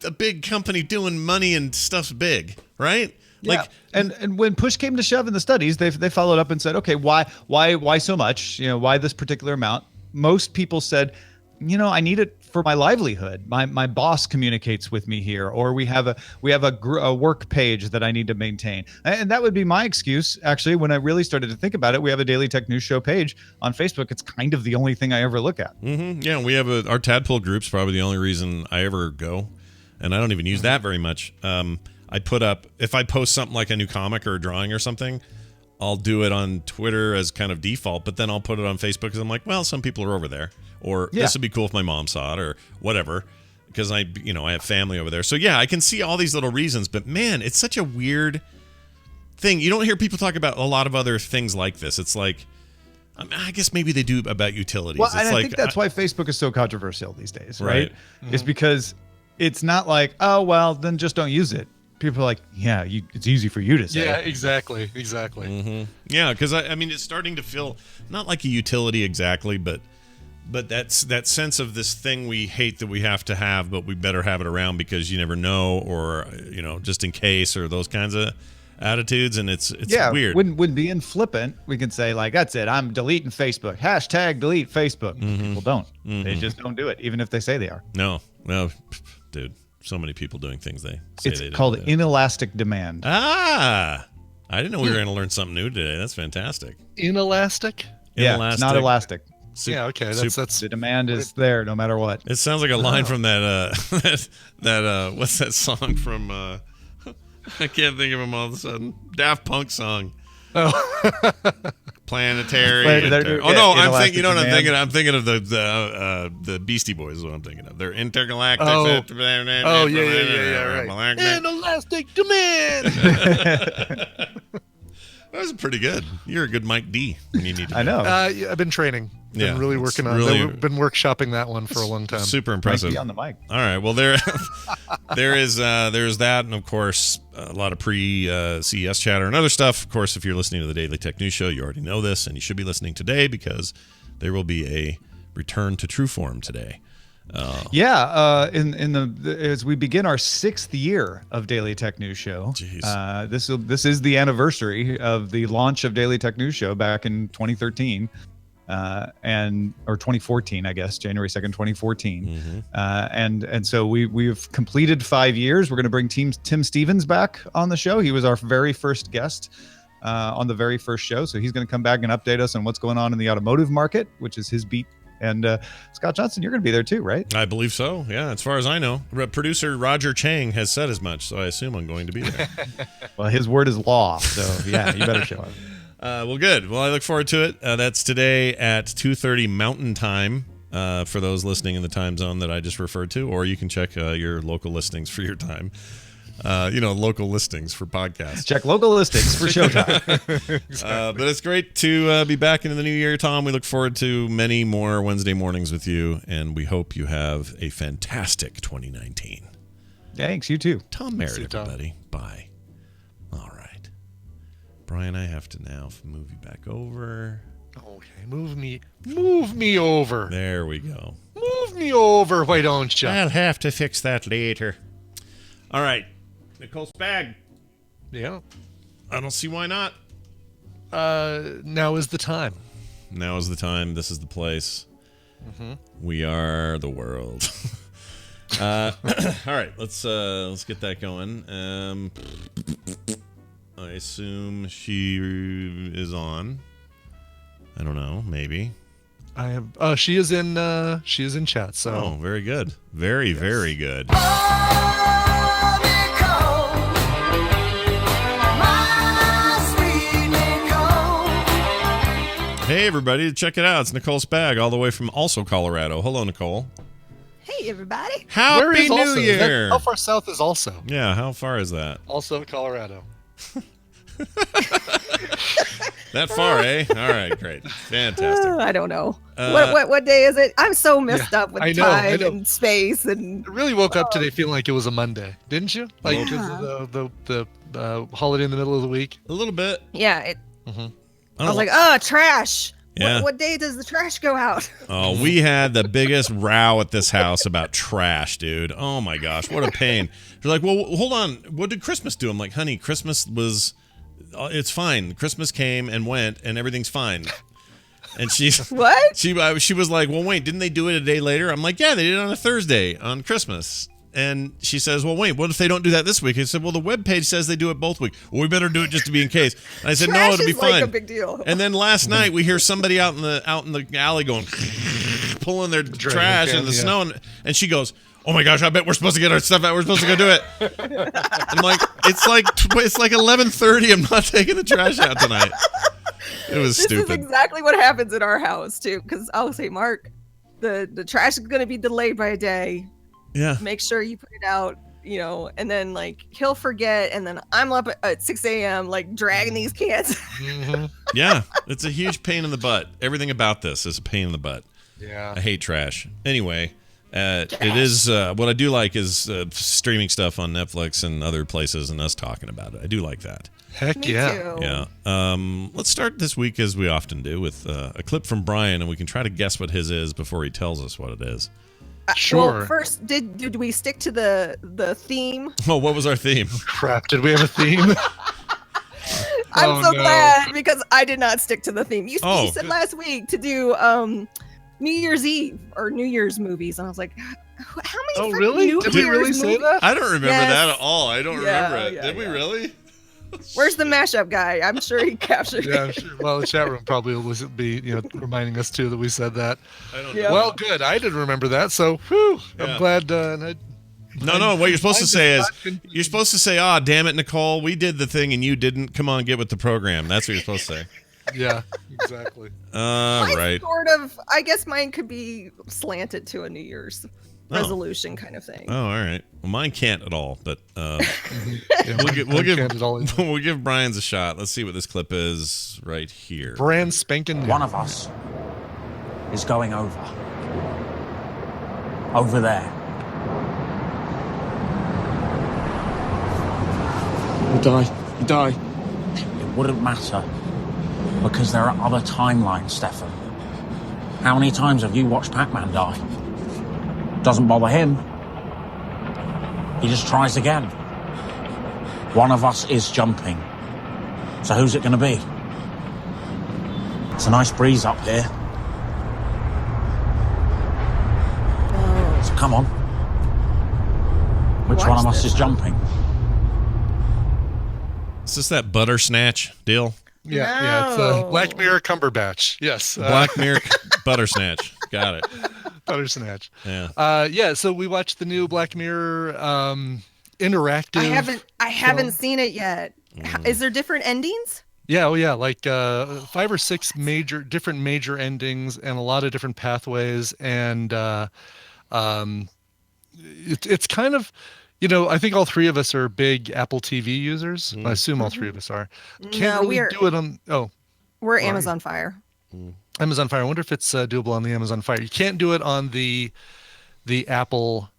a big company doing money and stuff's big, right? Yeah. And when push came to shove in the studies, they followed up and said, okay, why so much? Why this particular amount? Most people said, I need it for my livelihood. My boss communicates with me here, or we have a work page that I need to maintain. And that would be my excuse. Actually, when I really started to think about it, we have a Daily Tech News Show page on Facebook. It's kind of the only thing I ever look at. Mm-hmm. Yeah, we have our Tadpole group's probably the only reason I ever go, and I don't even use that very much. I put up, if I post something like a new comic or a drawing or something, I'll do it on Twitter as kind of default, but then I'll put it on Facebook because I'm like, well, some people are over there, or this would be cool if my mom saw it, or whatever, because I have family over there. So yeah, I can see all these little reasons, but man, it's such a weird thing. You don't hear people talk about a lot of other things like this. It's like, I guess maybe they do about utilities. Well, it's and I like, think that's why Facebook is so controversial these days, right? Right. It's because it's not like, oh, well, then just don't use it. People are like, yeah, it's easy for you to say. Yeah, exactly. Mm-hmm. Yeah, because I mean, it's starting to feel not like a utility exactly, but that sense of this thing we hate that we have to have, but we better have it around because you never know, or just in case, or those kinds of attitudes, and it's weird. When being flippant, we can say like, that's it, I'm deleting Facebook. # delete Facebook. Mm-hmm. People don't. Mm-hmm. They just don't do it, even if they say they are. No, dude. So many people doing things they say it's they didn't called do. inelastic demand. I didn't know we were going to learn something new today. That's fantastic. Inelastic? Yeah, it's not elastic. Yeah, okay. That's the demand is there no matter what. It sounds like a line from that that what's that song from I can't think of him all of a sudden. Daft Punk song. Oh. Planetary. Oh no, I'm thinking. You know what I'm thinking? I'm thinking of the Beastie Boys. Is what I'm thinking of. They're intergalactic. Oh yeah, right. Inelastic demand. That was pretty good. You're a good Mike D when you need to. I know. I've been training. Been really working on. Been workshopping that one for a long time. Super impressive. Mike D on the mic. All right. Well, there's that, and of course a lot of pre-CES chatter and other stuff. Of course, if you're listening to the Daily Tech News Show, you already know this, and you should be listening today because there will be a return to true form today. As we begin our 6th year of Daily Tech News Show, this is the anniversary of the launch of Daily Tech News Show back in 2013. or 2014, I guess, January 2nd, 2014. And so we've completed 5 years. We're going to bring Tim Stevens back on the show. He was our very first guest on the very first show. So he's going to come back and update us on what's going on in the automotive market, which is his beat. And Scott Johnson, you're going to be there too, right? I believe so. Yeah, as far as I know. Producer Roger Chang has said as much, so I assume I'm going to be there. Well, his word is law. So yeah, you better show up. Well, good. Well, I look forward to it. That's today at 2:30 Mountain Time for those listening in the time zone that I just referred to, or you can check your local listings for your time. Local listings for podcasts. Check local listings for showtime. Exactly. But it's great to be back into the new year, Tom. We look forward to many more Wednesday mornings with you, and we hope you have a fantastic 2019. Thanks, you too. Tom Merritt, everybody. Bye. All right. Brian, I have to now move you back over. Okay, move me over. There we go. Move me over, why don't you? I'll have to fix that later. All right. Nicole Spag. Yeah. I don't see why not. Now is the time. Now is the time. This is the place. We are the world. All right. Let's get that going. I assume she is on. I don't know. Maybe. I have. She is in chat. So. Oh, very good. Very, very good. Hey, everybody, check it out. It's Nicole Spag, all the way from also Colorado. Hello, Nicole. Hey, everybody. Happy New Year. How far south is also? Yeah, how far is that? Also Colorado. That far, eh? All right, great. Fantastic. I don't know. What day is it? I'm so messed up with I time know. and space. And I really woke up today feeling like it was a Monday, didn't you? Like because of the holiday in the middle of the week? A little bit. Yeah. I was like, trash. Yeah. What day does the trash go out? Oh, we had the biggest row at this house about trash, dude. Oh, my gosh. What a pain. They're like, well, hold on. What did Christmas do? I'm like, honey, Christmas was... It's fine. Christmas came and went, and everything's fine. And what? She was like, well, wait, didn't they do it a day later? I'm like, yeah, they did it on a Thursday on Christmas. And she says, well, wait, what if they don't do that this week? I said, well, the webpage says they do it both weeks. Well, we better do it just to be in case. And I said, no, it'll be fine. Like a big deal. And then last night we hear somebody out in the alley going, pulling their trash in the snow. And she goes, oh my gosh, I bet we're supposed to get our stuff out. We're supposed to go do it. I'm like, it's like 11:30. I'm not taking the trash out tonight. It was stupid. This is exactly what happens in our house too. Because I'll say, Mark, the trash is going to be delayed by a day. Yeah. Make sure you put it out, and then like he'll forget, and then I'm up at 6 a.m. like dragging these cans. Yeah, it's a huge pain in the butt. Everything about this is a pain in the butt. Yeah. I hate trash. Anyway, it is what I do like is streaming stuff on Netflix and other places and us talking about it. I do like that. Heck Me yeah. too. Yeah. Let's start this week as we often do with a clip from Brian, and we can try to guess what his is before he tells us what it is. Sure. Well, first, did we stick to the theme? Oh, what was our theme? Crap, did we have a theme? I'm so glad because I did not stick to the theme. You said last week to do New Year's Eve or New Year's movies, and I was like, how many? Oh, really? Did we really say that? I don't remember that at all. I don't remember it. Yeah, Did we really? Where's the mashup guy? I'm sure he captured it. I'm sure. Well, the chat room probably will be, reminding us too that we said that. I don't know. Well, good. I didn't remember that, so I'm glad. No. What you're supposed to say is, you're supposed to say, "Ah, damn it, Nicole, we did the thing and you didn't. Come on, get with the program." That's what you're supposed to say. Yeah, exactly. Right. Sort of. I guess mine could be slanted to a New Year's resolution kind of thing. Oh, all right. Well, mine can't at all, but we'll give Brian's a shot. Let's see what this clip is right here. Brand spanking. One of us is going over there. You die. It wouldn't matter because there are other timelines, Stefan. How many times have you watched Pac-Man die? Doesn't bother him. He just tries again. One of us is jumping. So who's it going to be? It's a nice breeze up here. Come on. Which Watch one of us this. is jumping? Is this that Bandersnatch deal? Yeah, it's No. Black Mirror Cumberbatch. Yes. Black Mirror Bandersnatch. Got it. Bandersnatch. Yeah. So we watched the new Black Mirror interactive. I haven't seen it yet. Is there different endings? Yeah, like 5 or 6 different major endings and a lot of different pathways, and it's kind of, I think all 3 of us are big Apple TV users. I assume all 3 of us are. Can't really do it on. We're Amazon Fire. Amazon Fire. I wonder if it's doable on the Amazon Fire. You can't do it on the Apple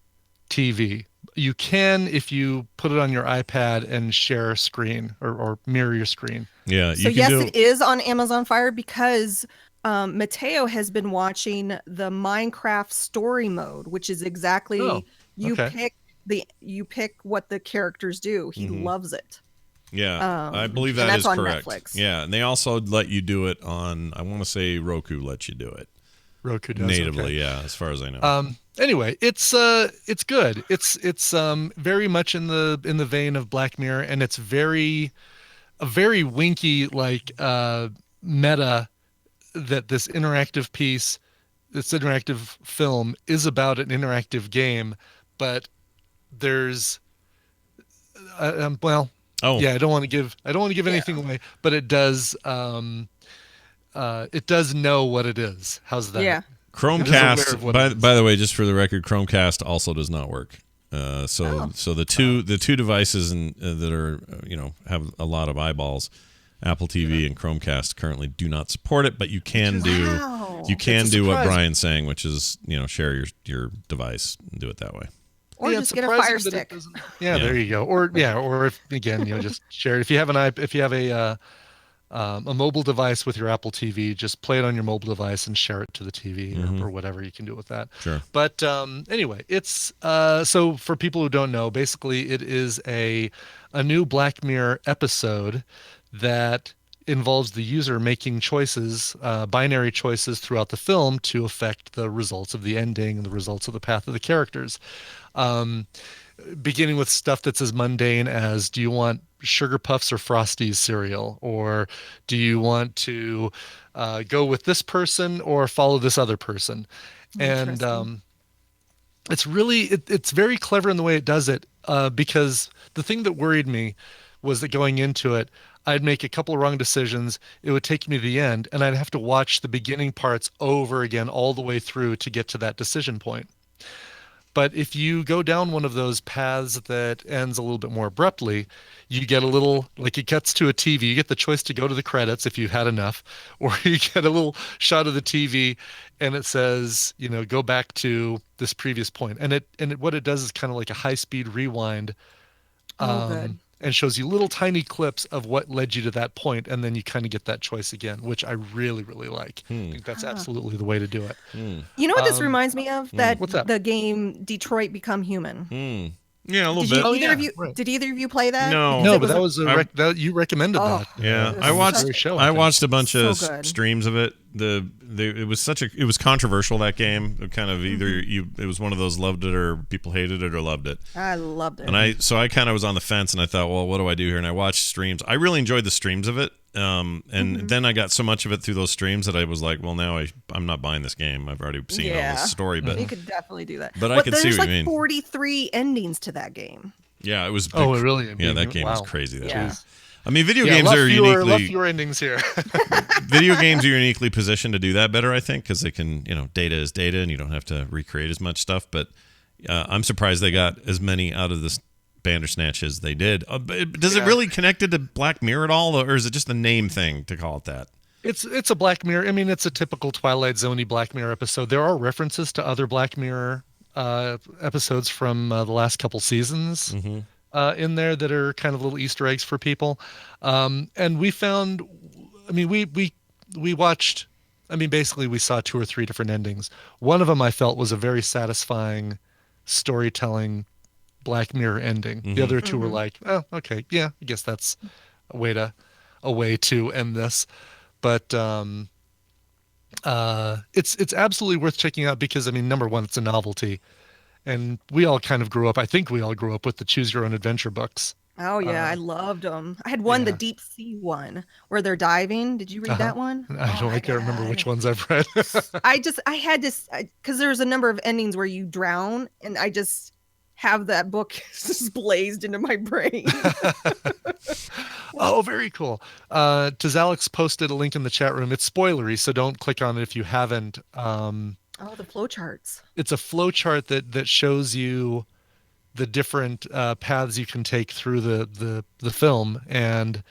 TV. You can if you put it on your iPad and share a screen or mirror your screen. Yeah. So yes, it is on Amazon Fire because Mateo has been watching the Minecraft story mode, which is exactly you pick what the characters do. He loves it. Yeah, I believe that is correct. Netflix. Yeah, and they also let you do it on. I want to say Roku lets you do it. Roku does natively. okay. Yeah, as far as I know. Anyway, it's good. It's very much in the vein of Black Mirror, and it's a very winky like meta that this interactive piece, this interactive film is about an interactive game, but there's I don't want to give anything away, but it does know what it is. How's that? Yeah. Chromecast, by the way, just for the record, Chromecast also does not work. So the two devices that are have a lot of eyeballs, Apple TV and Chromecast currently do not support it, but you can do what Brian's saying, which is share your device and do it that way. Or just get a Fire Stick. Yeah, there you go. Or if again, just share it. If you have a mobile device with your Apple TV, just play it on your mobile device and share it to the TV or whatever you can do with that. Sure. But anyway, it's so for people who don't know, basically it is a new Black Mirror episode that involves the user making choices, binary choices throughout the film to affect the results of the ending and the results of the path of the characters. Beginning with stuff that's as mundane as, do you want Sugar Puffs or Frosties cereal? Or do you want to go with this person or follow this other person? And it's really, it's very clever in the way it does it, because the thing that worried me was that going into it, I'd make a couple of wrong decisions. It would take me to the end, and I'd have to watch the beginning parts over again all the way through to get to that decision point. But if you go down one of those paths that ends a little bit more abruptly, you get a little, like it cuts to a TV. You get the choice to go to the credits if you've had enough, or you get a little shot of the TV and it says, go back to this previous point. And what it does is kind of like a high-speed rewind. Good. And shows you little tiny clips of what led you to that point, and then you kind of get that choice again, which I really, really like. I think that's absolutely the way to do it. You know what this reminds me of? What's that? The game Detroit Become Human. Yeah, a little bit. Did either of you play that? No, but that was you recommended that. Yeah, I watched a bunch of streams of it. It was controversial, that game. It kind of it was one of those loved it or people hated it or loved it. I loved it. And I kind of was on the fence, and I thought, well, what do I do here? And I watched streams. I really enjoyed the streams of it. And then I got so much of it through those streams that I was like, well, now I'm not buying this game. I've already seen all this story, but you could definitely do that. But I could see what you mean. There's like 43 endings to that game. Yeah, it was. Oh, really? Yeah, that game was crazy. Yeah. I mean, video games are uniquely. Fewer endings here. Video games are uniquely positioned to do that better, I think, because they can, data is data, and you don't have to recreate as much stuff. But I'm surprised they got as many out of this Bandersnatch as they did. Does it really connect it to Black Mirror at all, or is it just a name thing to call it that? It's a Black Mirror. I mean, it's a typical Twilight Zone-y Black Mirror episode. There are references to other Black Mirror episodes from the last couple seasons in there that are kind of little Easter eggs for people. And we found, I mean, we watched, I mean, basically we saw 2 or 3 different endings. One of them I felt was a very satisfying storytelling Black Mirror ending. The other 2 were like, oh, okay, yeah, I guess that's a way to end this. But it's absolutely worth checking out because, I mean, number one, it's a novelty, And we all kind of grew up. I think we all grew up with the Choose Your Own Adventure books. Oh yeah, I loved them. I had one, the deep sea one, where they're diving. Did you read that one? I can't remember which ones I've read. I had this because there's a number of endings where you drown, and I just have that book just blazed into my brain. Oh, very cool. Alex posted a link in the chat room. It's spoilery, so don't click on it if you haven't. Oh, the flowcharts. It's a flowchart that shows you the different paths you can take through the film and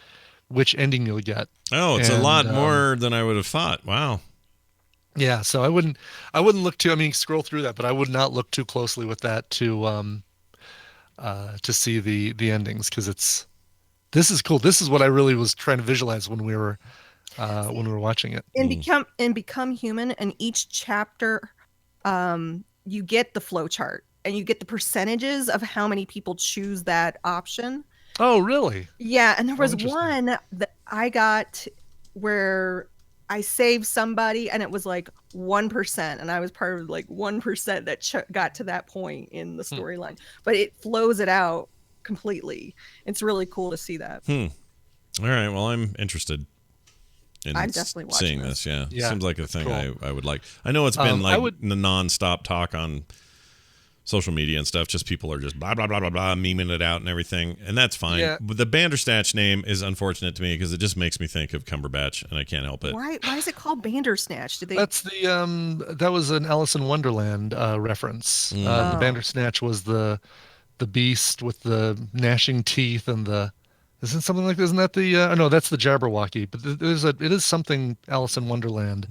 which ending you'll get. Oh, it's a lot more than I would have thought. Wow. Yeah, so I wouldn't look too. I mean, scroll through that, but I would not look too closely with that to see the endings, because this is cool. This is what I really was trying to visualize when we were watching it. And become human. And each chapter, you get the flowchart. And you get the percentages of how many people choose that option. Oh, really? Yeah. And there was one that I got where I saved somebody and it was like 1%. And I was part of like 1% that got to that point in the storyline. But it flows it out completely. It's really cool to see that. All right. Well, I'm interested in I'm definitely seeing this. Yeah. Seems like a thing cool. I would like. I know it's been the nonstop talk on social media and stuff, just people are just blah blah blah blah blah memeing it out and everything, and that's fine. Yeah. But the Bandersnatch name is unfortunate to me because it just makes me think of Cumberbatch, and I can't help it. Why is it called Bandersnatch? That's that was an Alice in Wonderland reference. The Bandersnatch was the beast with the gnashing teeth and isn't something like this? Isn't that the no, that's the Jabberwocky, but it is something Alice in Wonderland.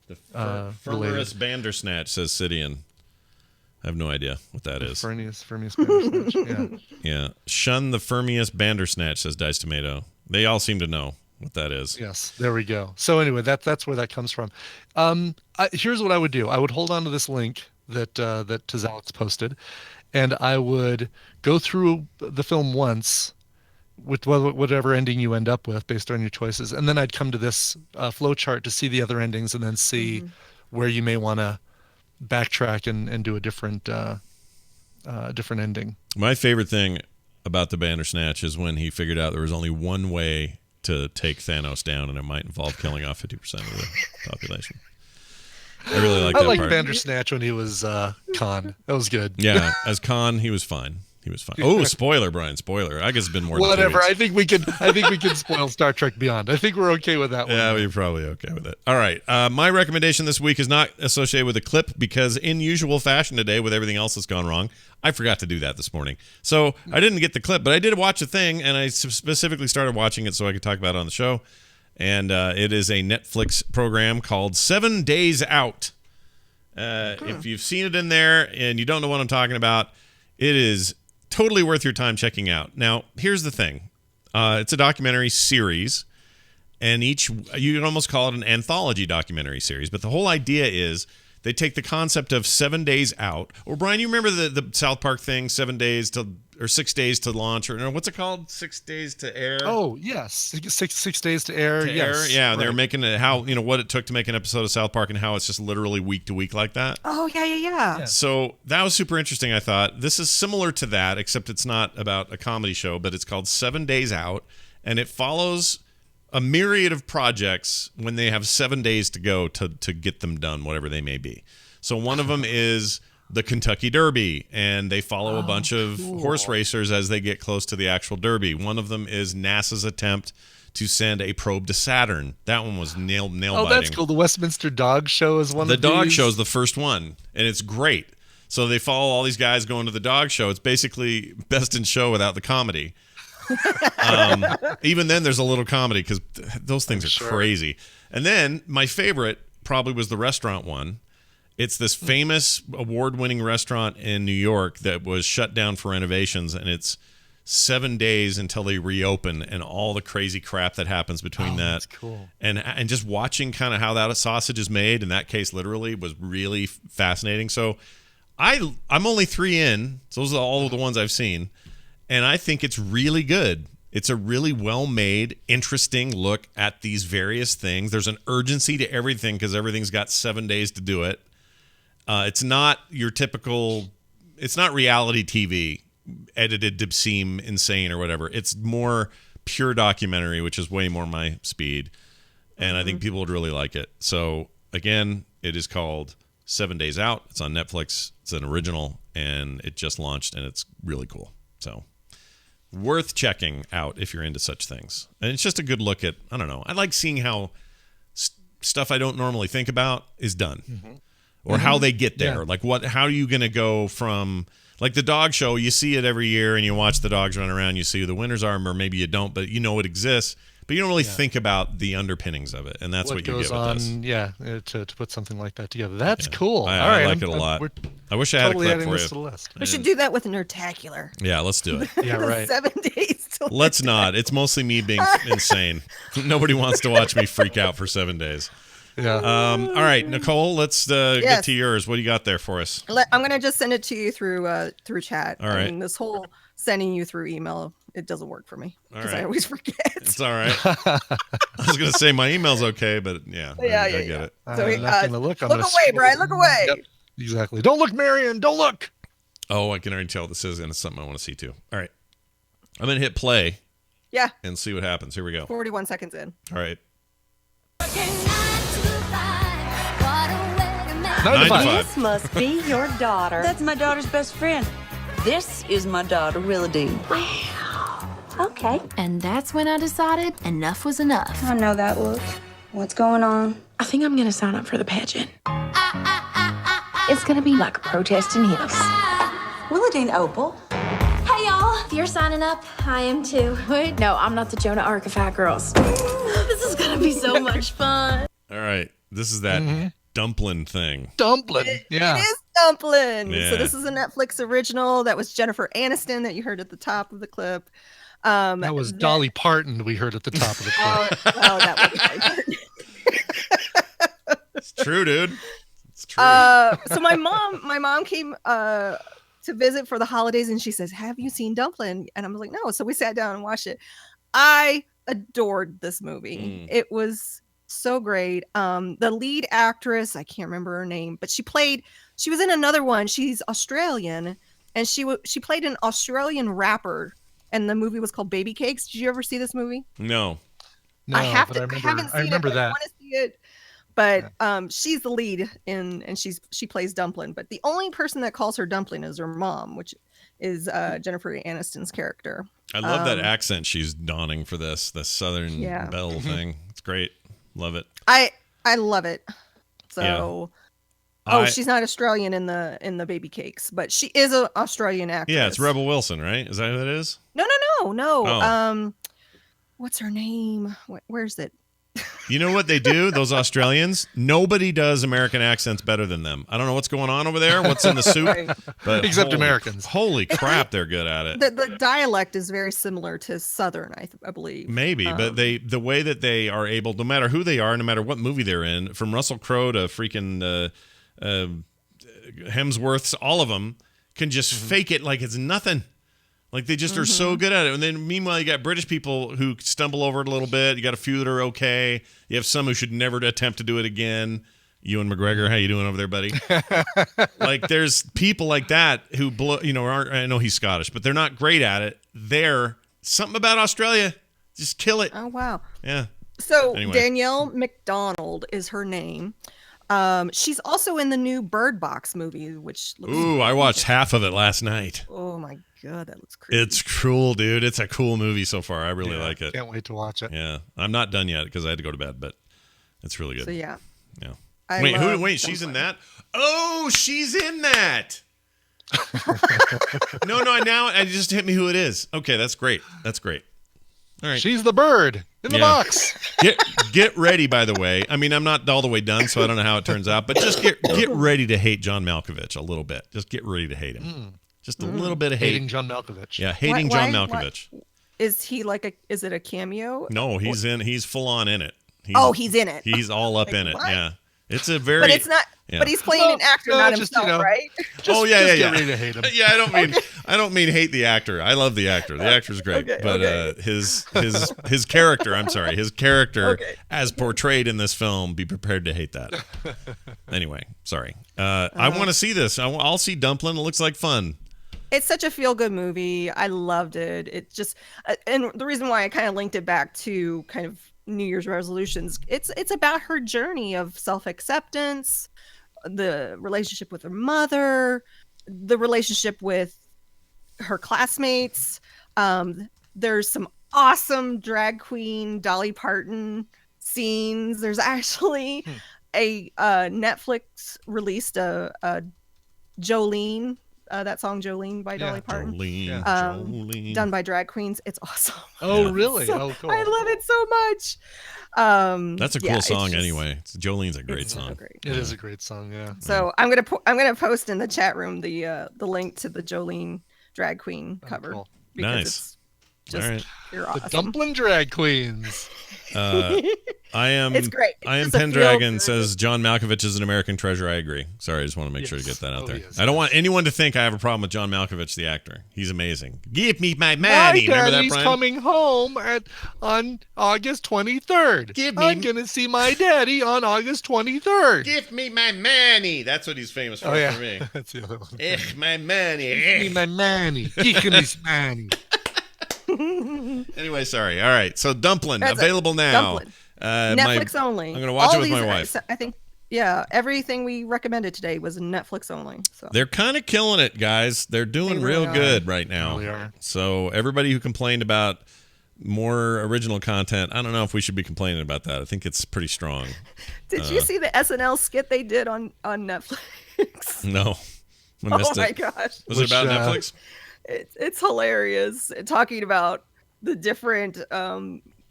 The Firmius Bandersnatch, says Sidian. I have no idea what that is. Firmius Bandersnatch, yeah. Shun the Firmius Bandersnatch, says Dice Tomato. They all seem to know what that is. Yes, there we go. So anyway, that's where that comes from. Here's what I would do. I would hold on to this link that Alex posted, and I would go through the film once with whatever ending you end up with based on your choices, and then I'd come to this flow chart to see the other endings and then see where you may want to backtrack and do a different ending. My favorite thing about the Bandersnatch is when he figured out there was only one way to take Thanos down, and it might involve killing off 50% of the population. I really like that part. I like Bandersnatch when he was Khan. That was good. Yeah, as Khan, he was fine. He was fine. Oh, spoiler, Brian. Spoiler. I guess it's been more than 2 weeks. I think we can spoil Star Trek Beyond. I think we're okay with that one. Yeah, we're probably okay with it. All right. My recommendation this week is not associated with a clip because in usual fashion today, with everything else that's gone wrong, I forgot to do that this morning. So I didn't get the clip, but I did watch a thing, and I specifically started watching it so I could talk about it on the show. And it is a Netflix program called 7 Days Out. If you've seen it in there and you don't know what I'm talking about, it is totally worth your time checking out. Now, here's the thing. It's a documentary series, and you can almost call it an anthology documentary series, but the whole idea is they take the concept of 7 days out. Or, Brian, you remember the South Park thing, 7 days or 6 days to launch, or no, what's it called? 6 days to air? Oh, yes. 6 days to air. Yes. Yeah, right. They were making it what it took to make an episode of South Park and how it's just literally week to week like that. Oh, yeah. So that was super interesting, I thought. This is similar to that, except it's not about a comedy show, but it's called 7 Days Out, and it follows a myriad of projects when they have 7 days to go to get them done, whatever they may be. So one of them is the Kentucky Derby, and they follow a bunch of horse racers as they get close to the actual Derby. One of them is NASA's attempt to send a probe to Saturn. That one was nail biting. Oh, that's cool. The Westminster Dog Show is one of these. The dog show is the first one, and it's great. So they follow all these guys going to the dog show. It's basically Best in Show without the comedy. Even then, there's a little comedy because those things are crazy. And then my favorite probably was the restaurant one. It's this famous award-winning restaurant in New York that was shut down for renovations, and it's 7 days until they reopen, and all the crazy crap that happens between that. That's cool. And just watching kind of how that sausage is made, in that case literally, was really fascinating. So I'm only 3 in, so those are all of the ones I've seen, and I think it's really good. It's a really well-made, interesting look at these various things. There's an urgency to everything because everything's got 7 days to do it. It's not your typical. It's not reality TV edited to seem insane or whatever. It's more pure documentary, which is way more my speed, and I think people would really like it. So again, it is called 7 Days Out. It's on Netflix. It's an original, and it just launched, and it's really cool. So worth checking out if you're into such things. And it's just a good look at, I don't know, I like seeing how stuff I don't normally think about is done. Or how they get there. Like how are you going to go from, like the dog show, you see it every year and you watch the dogs run around, you see who the winners are, or maybe you don't, but you know it exists, but you don't really think about the underpinnings of it. And that's what you get with this. Yeah, to put something like that together. That's cool. I All right, like it a lot. I wish I had totally a clip adding for this you. to the list. We should do that with Nerdtacular. Yeah, let's do it. Yeah, right. 7 days. Till Let's not. It's mostly me being insane. Nobody wants to watch me freak out for 7 days. Yeah. All right, Nicole, let's get to yours. What do you got there for us? I'm gonna just send it to you through chat. All right. I mean, this whole sending you through email, it doesn't work for me because I right. always forget. It's all right. I was gonna say my email's okay, but I get it. So I'm not gonna look. I'm look gonna away, Brian. Look away. Yep, exactly. Don't look, Marion. Don't look. Oh, I can already tell this is, and it's something I want to see too. All right, I'm gonna hit play. Yeah. And see what happens. Here we go. 41 seconds in. All right. 9 to 5. This must be your daughter. That's my daughter's best friend. This is my daughter, Willadine. Wow. Okay. And that's when I decided enough was enough. I know that look. What's going on? I think I'm gonna sign up for the pageant. It's gonna be like protesting hips. Willadine Opal. Hey y'all, if you're signing up, I am too. Wait, no, I'm not the Jonah Arc of Fat Girls. This is gonna be so much fun. All right. This is that dumpling thing. Dumpling. Yeah. It is Dumpling. Yeah. So this is a Netflix original. That was Jennifer Aniston that you heard at the top of the clip. That was Dolly Parton we heard at the top of the clip. That was Dolly Parton. It's true, dude. It's true. So my mom came to visit for the holidays, and she says, "Have you seen Dumpling?" And I was like, "No." So we sat down and watched it. I adored this movie. It was so great. The lead actress, I can't remember her name, but she was in another one. She's Australian, and she played an Australian rapper, and the movie was called Baby Cakes. Did you ever see this movie? No. I haven't seen I remember it, that. I want to see it. But she's the lead and she plays Dumpling. But the only person that calls her Dumpling is her mom, which is Jennifer Aniston's character. I love that accent she's donning for the Southern Belle thing. It's great. Love it. I love it. So she's not Australian in the Baby Cakes, but she is an Australian actress. Yeah, it's Rebel Wilson, right? Is that who it is? No. Oh. What's her name? Where's it? You know what they do? Those Australians, nobody does American accents better than them. I don't know what's going on over there. What's in the soup? Right. But except Americans. Holy crap, they're good at it. The dialect is very similar to Southern, I believe. Maybe, but the way that they are able, no matter who they are, no matter what movie they're in, from Russell Crowe to freaking Hemsworths, all of them can just fake it like it's nothing. Like they just are so good at it. And then meanwhile, you got British people who stumble over it a little bit. You got a few that are okay. You have some who should never attempt to do it again. Ewan McGregor, how you doing over there, buddy? Like there's people like that who aren't, I know he's Scottish, but they're not great at it. They're something about Australia. Just kill it. Oh, wow. Yeah. So Anyway. Danielle McDonald is her name. She's also in the new Bird Box movie, which looks I watched half of it last night. Oh my god, that looks creepy. It's cool, dude. It's a cool movie so far. I really like it. Can't wait to watch it. Yeah, I'm not done yet because I had to go to bed, but it's really good. So yeah. Wait, she's in that? Oh, she's in that. No, now it just hit me who it is. Okay, that's great. All right. She's the bird in the box. Get ready, by the way. I mean, I'm not all the way done, so I don't know how it turns out, but just get ready to hate John Malkovich a little bit. Just get ready to hate him. Just a little bit of hate. Hating John Malkovich. Yeah, hating John Malkovich. Is he is it a cameo? No, he's full on in it. He's in it. He's all up Like, in it. what? Yeah. It's a very. But it's not. Yeah. But he's playing an actor, not just, himself, right? Oh yeah. Get ready to hate him. Yeah, I don't mean hate the actor. I love the actor. The actor's great, but his character. I'm sorry, his character as portrayed in this film. Be prepared to hate that. Anyway, sorry. I want to see this. I'll see Dumplin'. It looks like fun. It's such a feel-good movie. I loved it. It just, and the reason why I kind of linked it back to kind of New Year's resolutions. It's about her journey of self-acceptance, the relationship with her mother, the relationship with her classmates. There's some awesome drag queen Dolly Parton scenes. There's actually a Netflix released a Jolene, that song Jolene by Dolly Parton, Jolene. done by drag queens. It's awesome. Oh, really? So, oh, cool. I love it so much. That's a cool song anyway. Jolene's a great song. Great. It is a great song, yeah. So I'm gonna post in the chat room the link to the Jolene drag queen cover. Cool. Because Nice. it's just All right. you're awesome. The Dumpling drag queens. I am. It's great. It's I am just a Pendragon feel-good- says John Malkovich is an American treasure. I agree. Sorry, I just want to make sure to get that out Oh, there. yes, I don't want anyone to think I have a problem with John Malkovich, the actor. He's amazing. Give me my My money. Remember that, daddy's Brian? coming home on August 23rd. I'm gonna see my daddy on August 23rd. Give me my money. That's what he's famous for, Oh yeah, for me. that's the other one. My money. Give me my money. Give me this money. Anyway, sorry. All right. So Dumplin' That's it. available now. Dumplin'. Netflix only. I'm going to watch it with my these- wife. I think, yeah, everything we recommended today was Netflix only. So They're kind of killing it, guys. They're doing They real really are. good right now. They really are. So everybody who complained about more original content, I don't know if we should be complaining about that. I think it's pretty strong. did you see the SNL skit they did on Netflix? No. I Oh missed my it. gosh. Was it about Netflix? It's hilarious talking about the different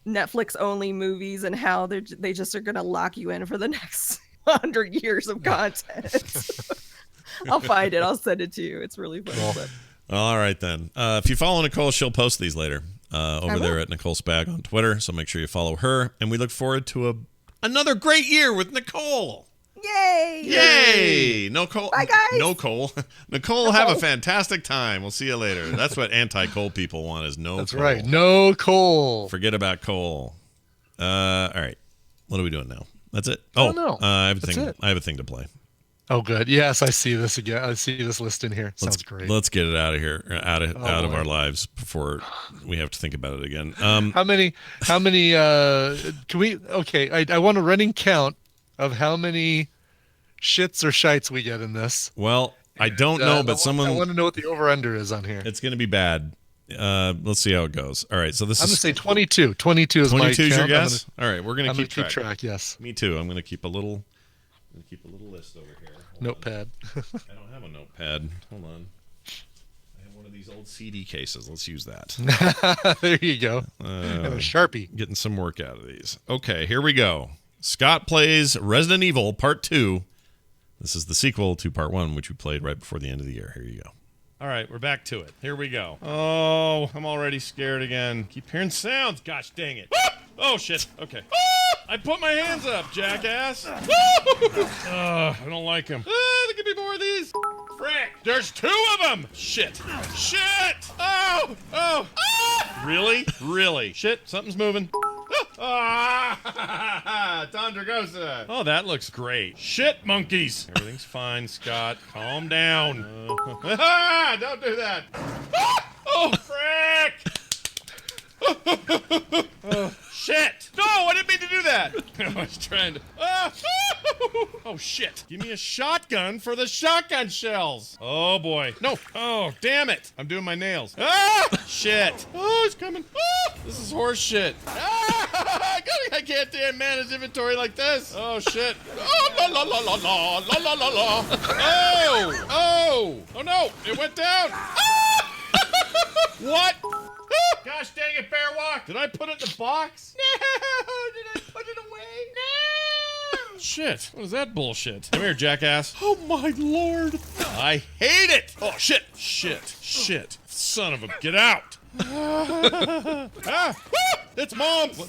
Netflix only movies and how they just are gonna lock you in for the next 100 years of content. I'll find it. I'll send it to you. It's really funny. But All right, then. If you follow Nicole, she'll post these later over there at Nicole Spag on Twitter. So make sure you follow her. And we look forward to another great year with Nicole. Yay! Yay! Nicole. Bye, guys. Nicole, have a fantastic time. We'll see you later. That's what anti-Cole people want is no That's Cole. right. No Cole. Forget about Cole. All right. What are we doing now? That's it? I don't know. I have a That's thing. it. I have a thing to play. Oh, good. Yes, I see this again. I see this list in here. Sounds great. Let's get it out of here, out of boy. our lives before we have to think about it again. How many can we I want a running count of how many shits or shites we get in this. Well, I don't know, but I want to know what the over under is on here. It's going to be bad. Let's see how it goes. All right, so this I'm is going to say 22. 22 is my 22 is your count. guess? All right, we're going to keep track. track. Yes. Me too. I'm going to keep a little list over here. Notepad. I don't have a notepad. Hold on. I have one of these old CD cases. Let's use that. There you go. And a Sharpie. Getting some work out of these. Okay, here we go. Scott plays Resident Evil Part 2. This is the sequel to Part 1, which we played right before the end of the year. Here you go. All right, we're back to it. Here we go. Oh, I'm already scared again. Keep hearing sounds. Gosh dang it. Oh, shit. Okay. I put my hands up, jackass. I don't like him. There could be more of these. Frick. There's 2 of them. Shit. Shit. Oh. Oh. Really? Really? Shit. Something's moving. Tom Dragosa. Oh, that looks great. Shit, monkeys. Everything's fine, Scott. Calm down. Don't do that. Oh, frick. Oh, shit. No, I didn't mean to do that. I was trying to. Oh, shit. Give me a shotgun for the shotgun shells. Oh, boy. No. Oh, damn it. I'm doing my nails. Shit. Oh, it's coming. This is horse shit. I can't damn manage inventory like this. Oh, shit. Oh, la, la, la, la, la, la, la, la, la. Oh, no. It went down. What? Gosh dang it, Bear Walk. Did I put it in the box? No. Did I put it away? No. Shit. What is that bullshit? Come here, jackass. Oh, my Lord. I hate it. Oh, shit. Shit. Son of a... Get out. It's Mom! What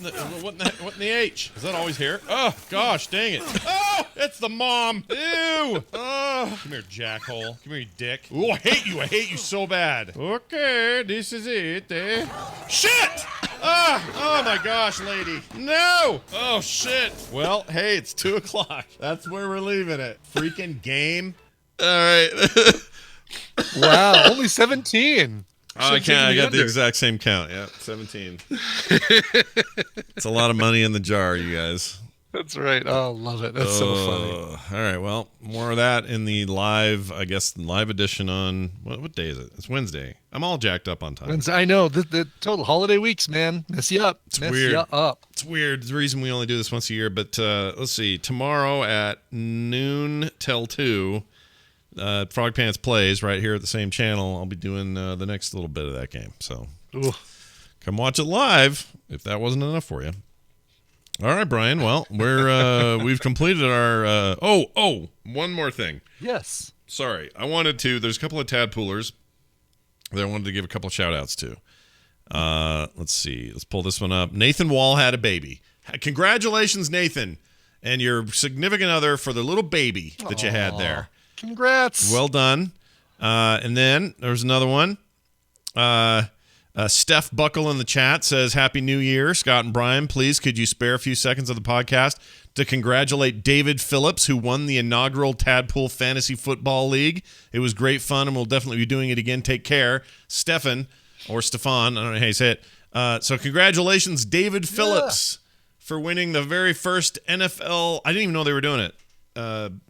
in the H? Is that always here? Oh, gosh, dang it. Oh, it's the mom. Ew. Oh, come here, jackhole. Come here, you dick. Ooh, I hate you. I hate you so bad. Okay, this is it, eh? Shit! Oh my gosh, lady. No! Oh, shit. Well, hey, it's 2 o'clock. That's where we're leaving it. Freaking game. All right. Wow, only 17. Oh, I can't. I got the exact same count. Yeah, 17. It's a lot of money in the jar, you guys. That's right. Oh, love it. That's so funny. All right. Well, more of that in the live, I guess, live edition on what day is it? It's Wednesday. I'm all jacked up on time. Wednesday, I know. The total holiday weeks, man. Mess you up. It's Mess weird. you up. It's weird. It's the reason we only do this once a year. But let's see. Tomorrow at noon till 2. Frog Pants Plays right here at the same channel. I'll be doing the next little bit of that game. So come watch it live if that wasn't enough for you. All right, Brian. Well, we've completed our. One more thing. Yes. Sorry, there's a couple of tadpoolers that I wanted to give a couple of shout outs to. Let's see. Let's pull this one up. Nathan Wall had a baby. Congratulations, Nathan, and your significant other for the little baby that you had there. Congrats. Well done. And then there's another one. Steph Buckle in the chat says, Happy New Year, Scott and Brian. Please, could you spare a few seconds of the podcast to congratulate David Phillips, who won the inaugural Tadpool Fantasy Football League. It was great fun, and we'll definitely be doing it again. Take care. Stefan, or Stefan, I don't know how you say it. So congratulations, David Phillips, for winning the very first NFL. I didn't even know they were doing it.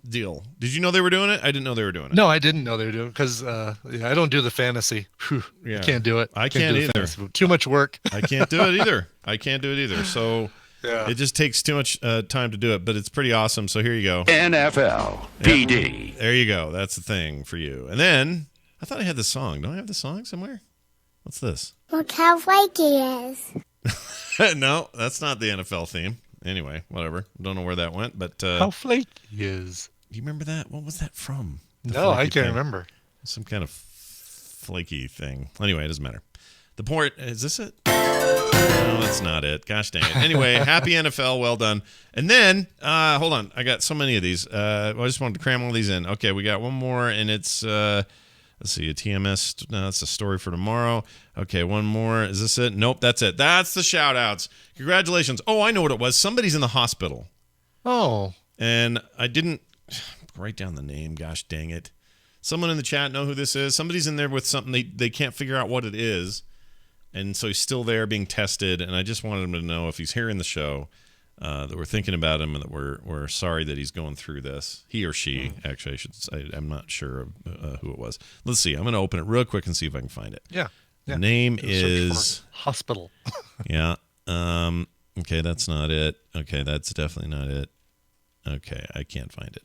Deal. Did you know they were doing it? I didn't know they were doing it. No, I didn't know they were doing it because I don't do the fantasy. Whew, yeah. I can't do it. I can't either. Too much work. I can't do it either. So it just takes too much time to do it, but it's pretty awesome. So here you go. NFL PD. There you go. That's the thing for you. And then I thought I had the song. Don't I have the song somewhere? What's this? Look how flaky he is. No, that's not the NFL theme. Anyway, whatever. Don't know where that went, but how flaky he is. You remember that? What was that from? No, I can't remember. Some kind of flaky thing. Anyway, it doesn't matter. The point is this it? No, that's not it. Gosh dang it. Anyway, happy NFL. Well done. And then, hold on. I got so many of these. I just wanted to cram all these in. Okay, we got one more, and it's let's see, a TMS. No, that's a story for tomorrow. Okay, one more. Is this it? Nope, that's it. That's the shout-outs. Congratulations. Oh, I know what it was. Somebody's in the hospital. Oh. And I didn't write down the name. Gosh dang it. Someone in the chat know who this is. Somebody's in there with something. They can't figure out what it is. And so he's still there being tested. And I just wanted him to know if he's hearing the show, that we're thinking about him and that we're sorry that he's going through this. He or she, actually, I'm not sure of who it was. Let's see. I'm going to open it real quick and see if I can find it. Yeah. The name is hospital. Yeah. Okay, that's not it. Okay, that's definitely not it. Okay, I can't find it.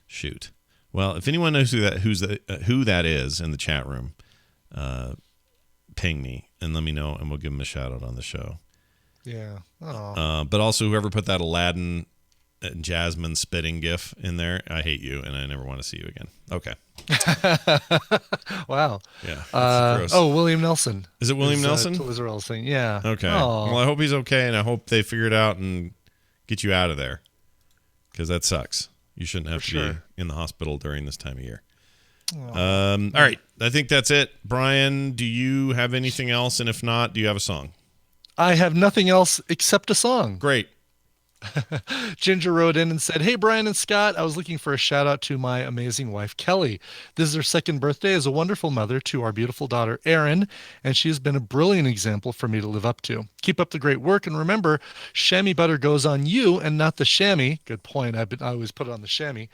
Shoot. Well, if anyone knows who that is in the chat room, ping me and let me know, and we'll give him a shout out on the show. Yeah. But also, whoever put that Aladdin and Jasmine spitting gif in there, I hate you, and I never want to see you again. Okay. Wow. Yeah. William Nelson. Is it William Nelson? Israel's thing. Yeah. Okay. Aww. Well, I hope he's okay, and I hope they figure it out and get you out of there, because that sucks. You shouldn't have to be in the hospital during this time of year. All right. I think that's it. Brian, do you have anything else? And if not, do you have a song? I have nothing else except a song. Great. Ginger wrote in and said, Hey, Brian and Scott, I was looking for a shout out to my amazing wife, Kelly. This is her second birthday as a wonderful mother to our beautiful daughter, Erin, and she has been a brilliant example for me to live up to. Keep up the great work, and remember, chamois butter goes on you and not the chamois. Good point. I always put it on the chamois.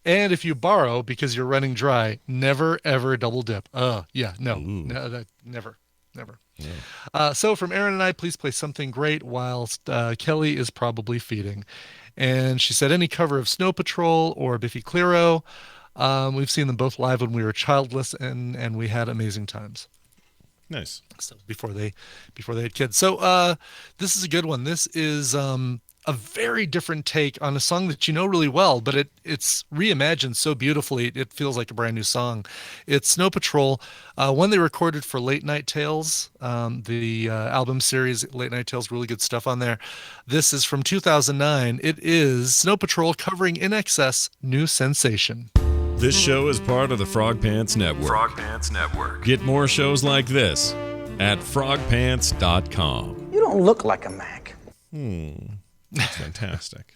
And if you borrow because you're running dry, never, ever double dip. No, never. Yeah. So from Erin and I, please play something great whilst Kelly is probably feeding. And she said any cover of Snow Patrol or Biffy Clyro. We've seen them both live when we were childless, and we had amazing times. Nice. So before they had kids. So this is a good one. This is a very different take on a song that you know really well, but it's reimagined so beautifully it feels like a brand new song. It's Snow Patrol, one they recorded for Late Night Tales, the album series Late Night Tales, really good stuff on there. This is from 2009. It is Snow Patrol covering In Excess, New Sensation. This show is part of the Frog Pants Network. Frog Pants Network. Get more shows like this at frogpants.com. You don't look like a Mac. That's fantastic.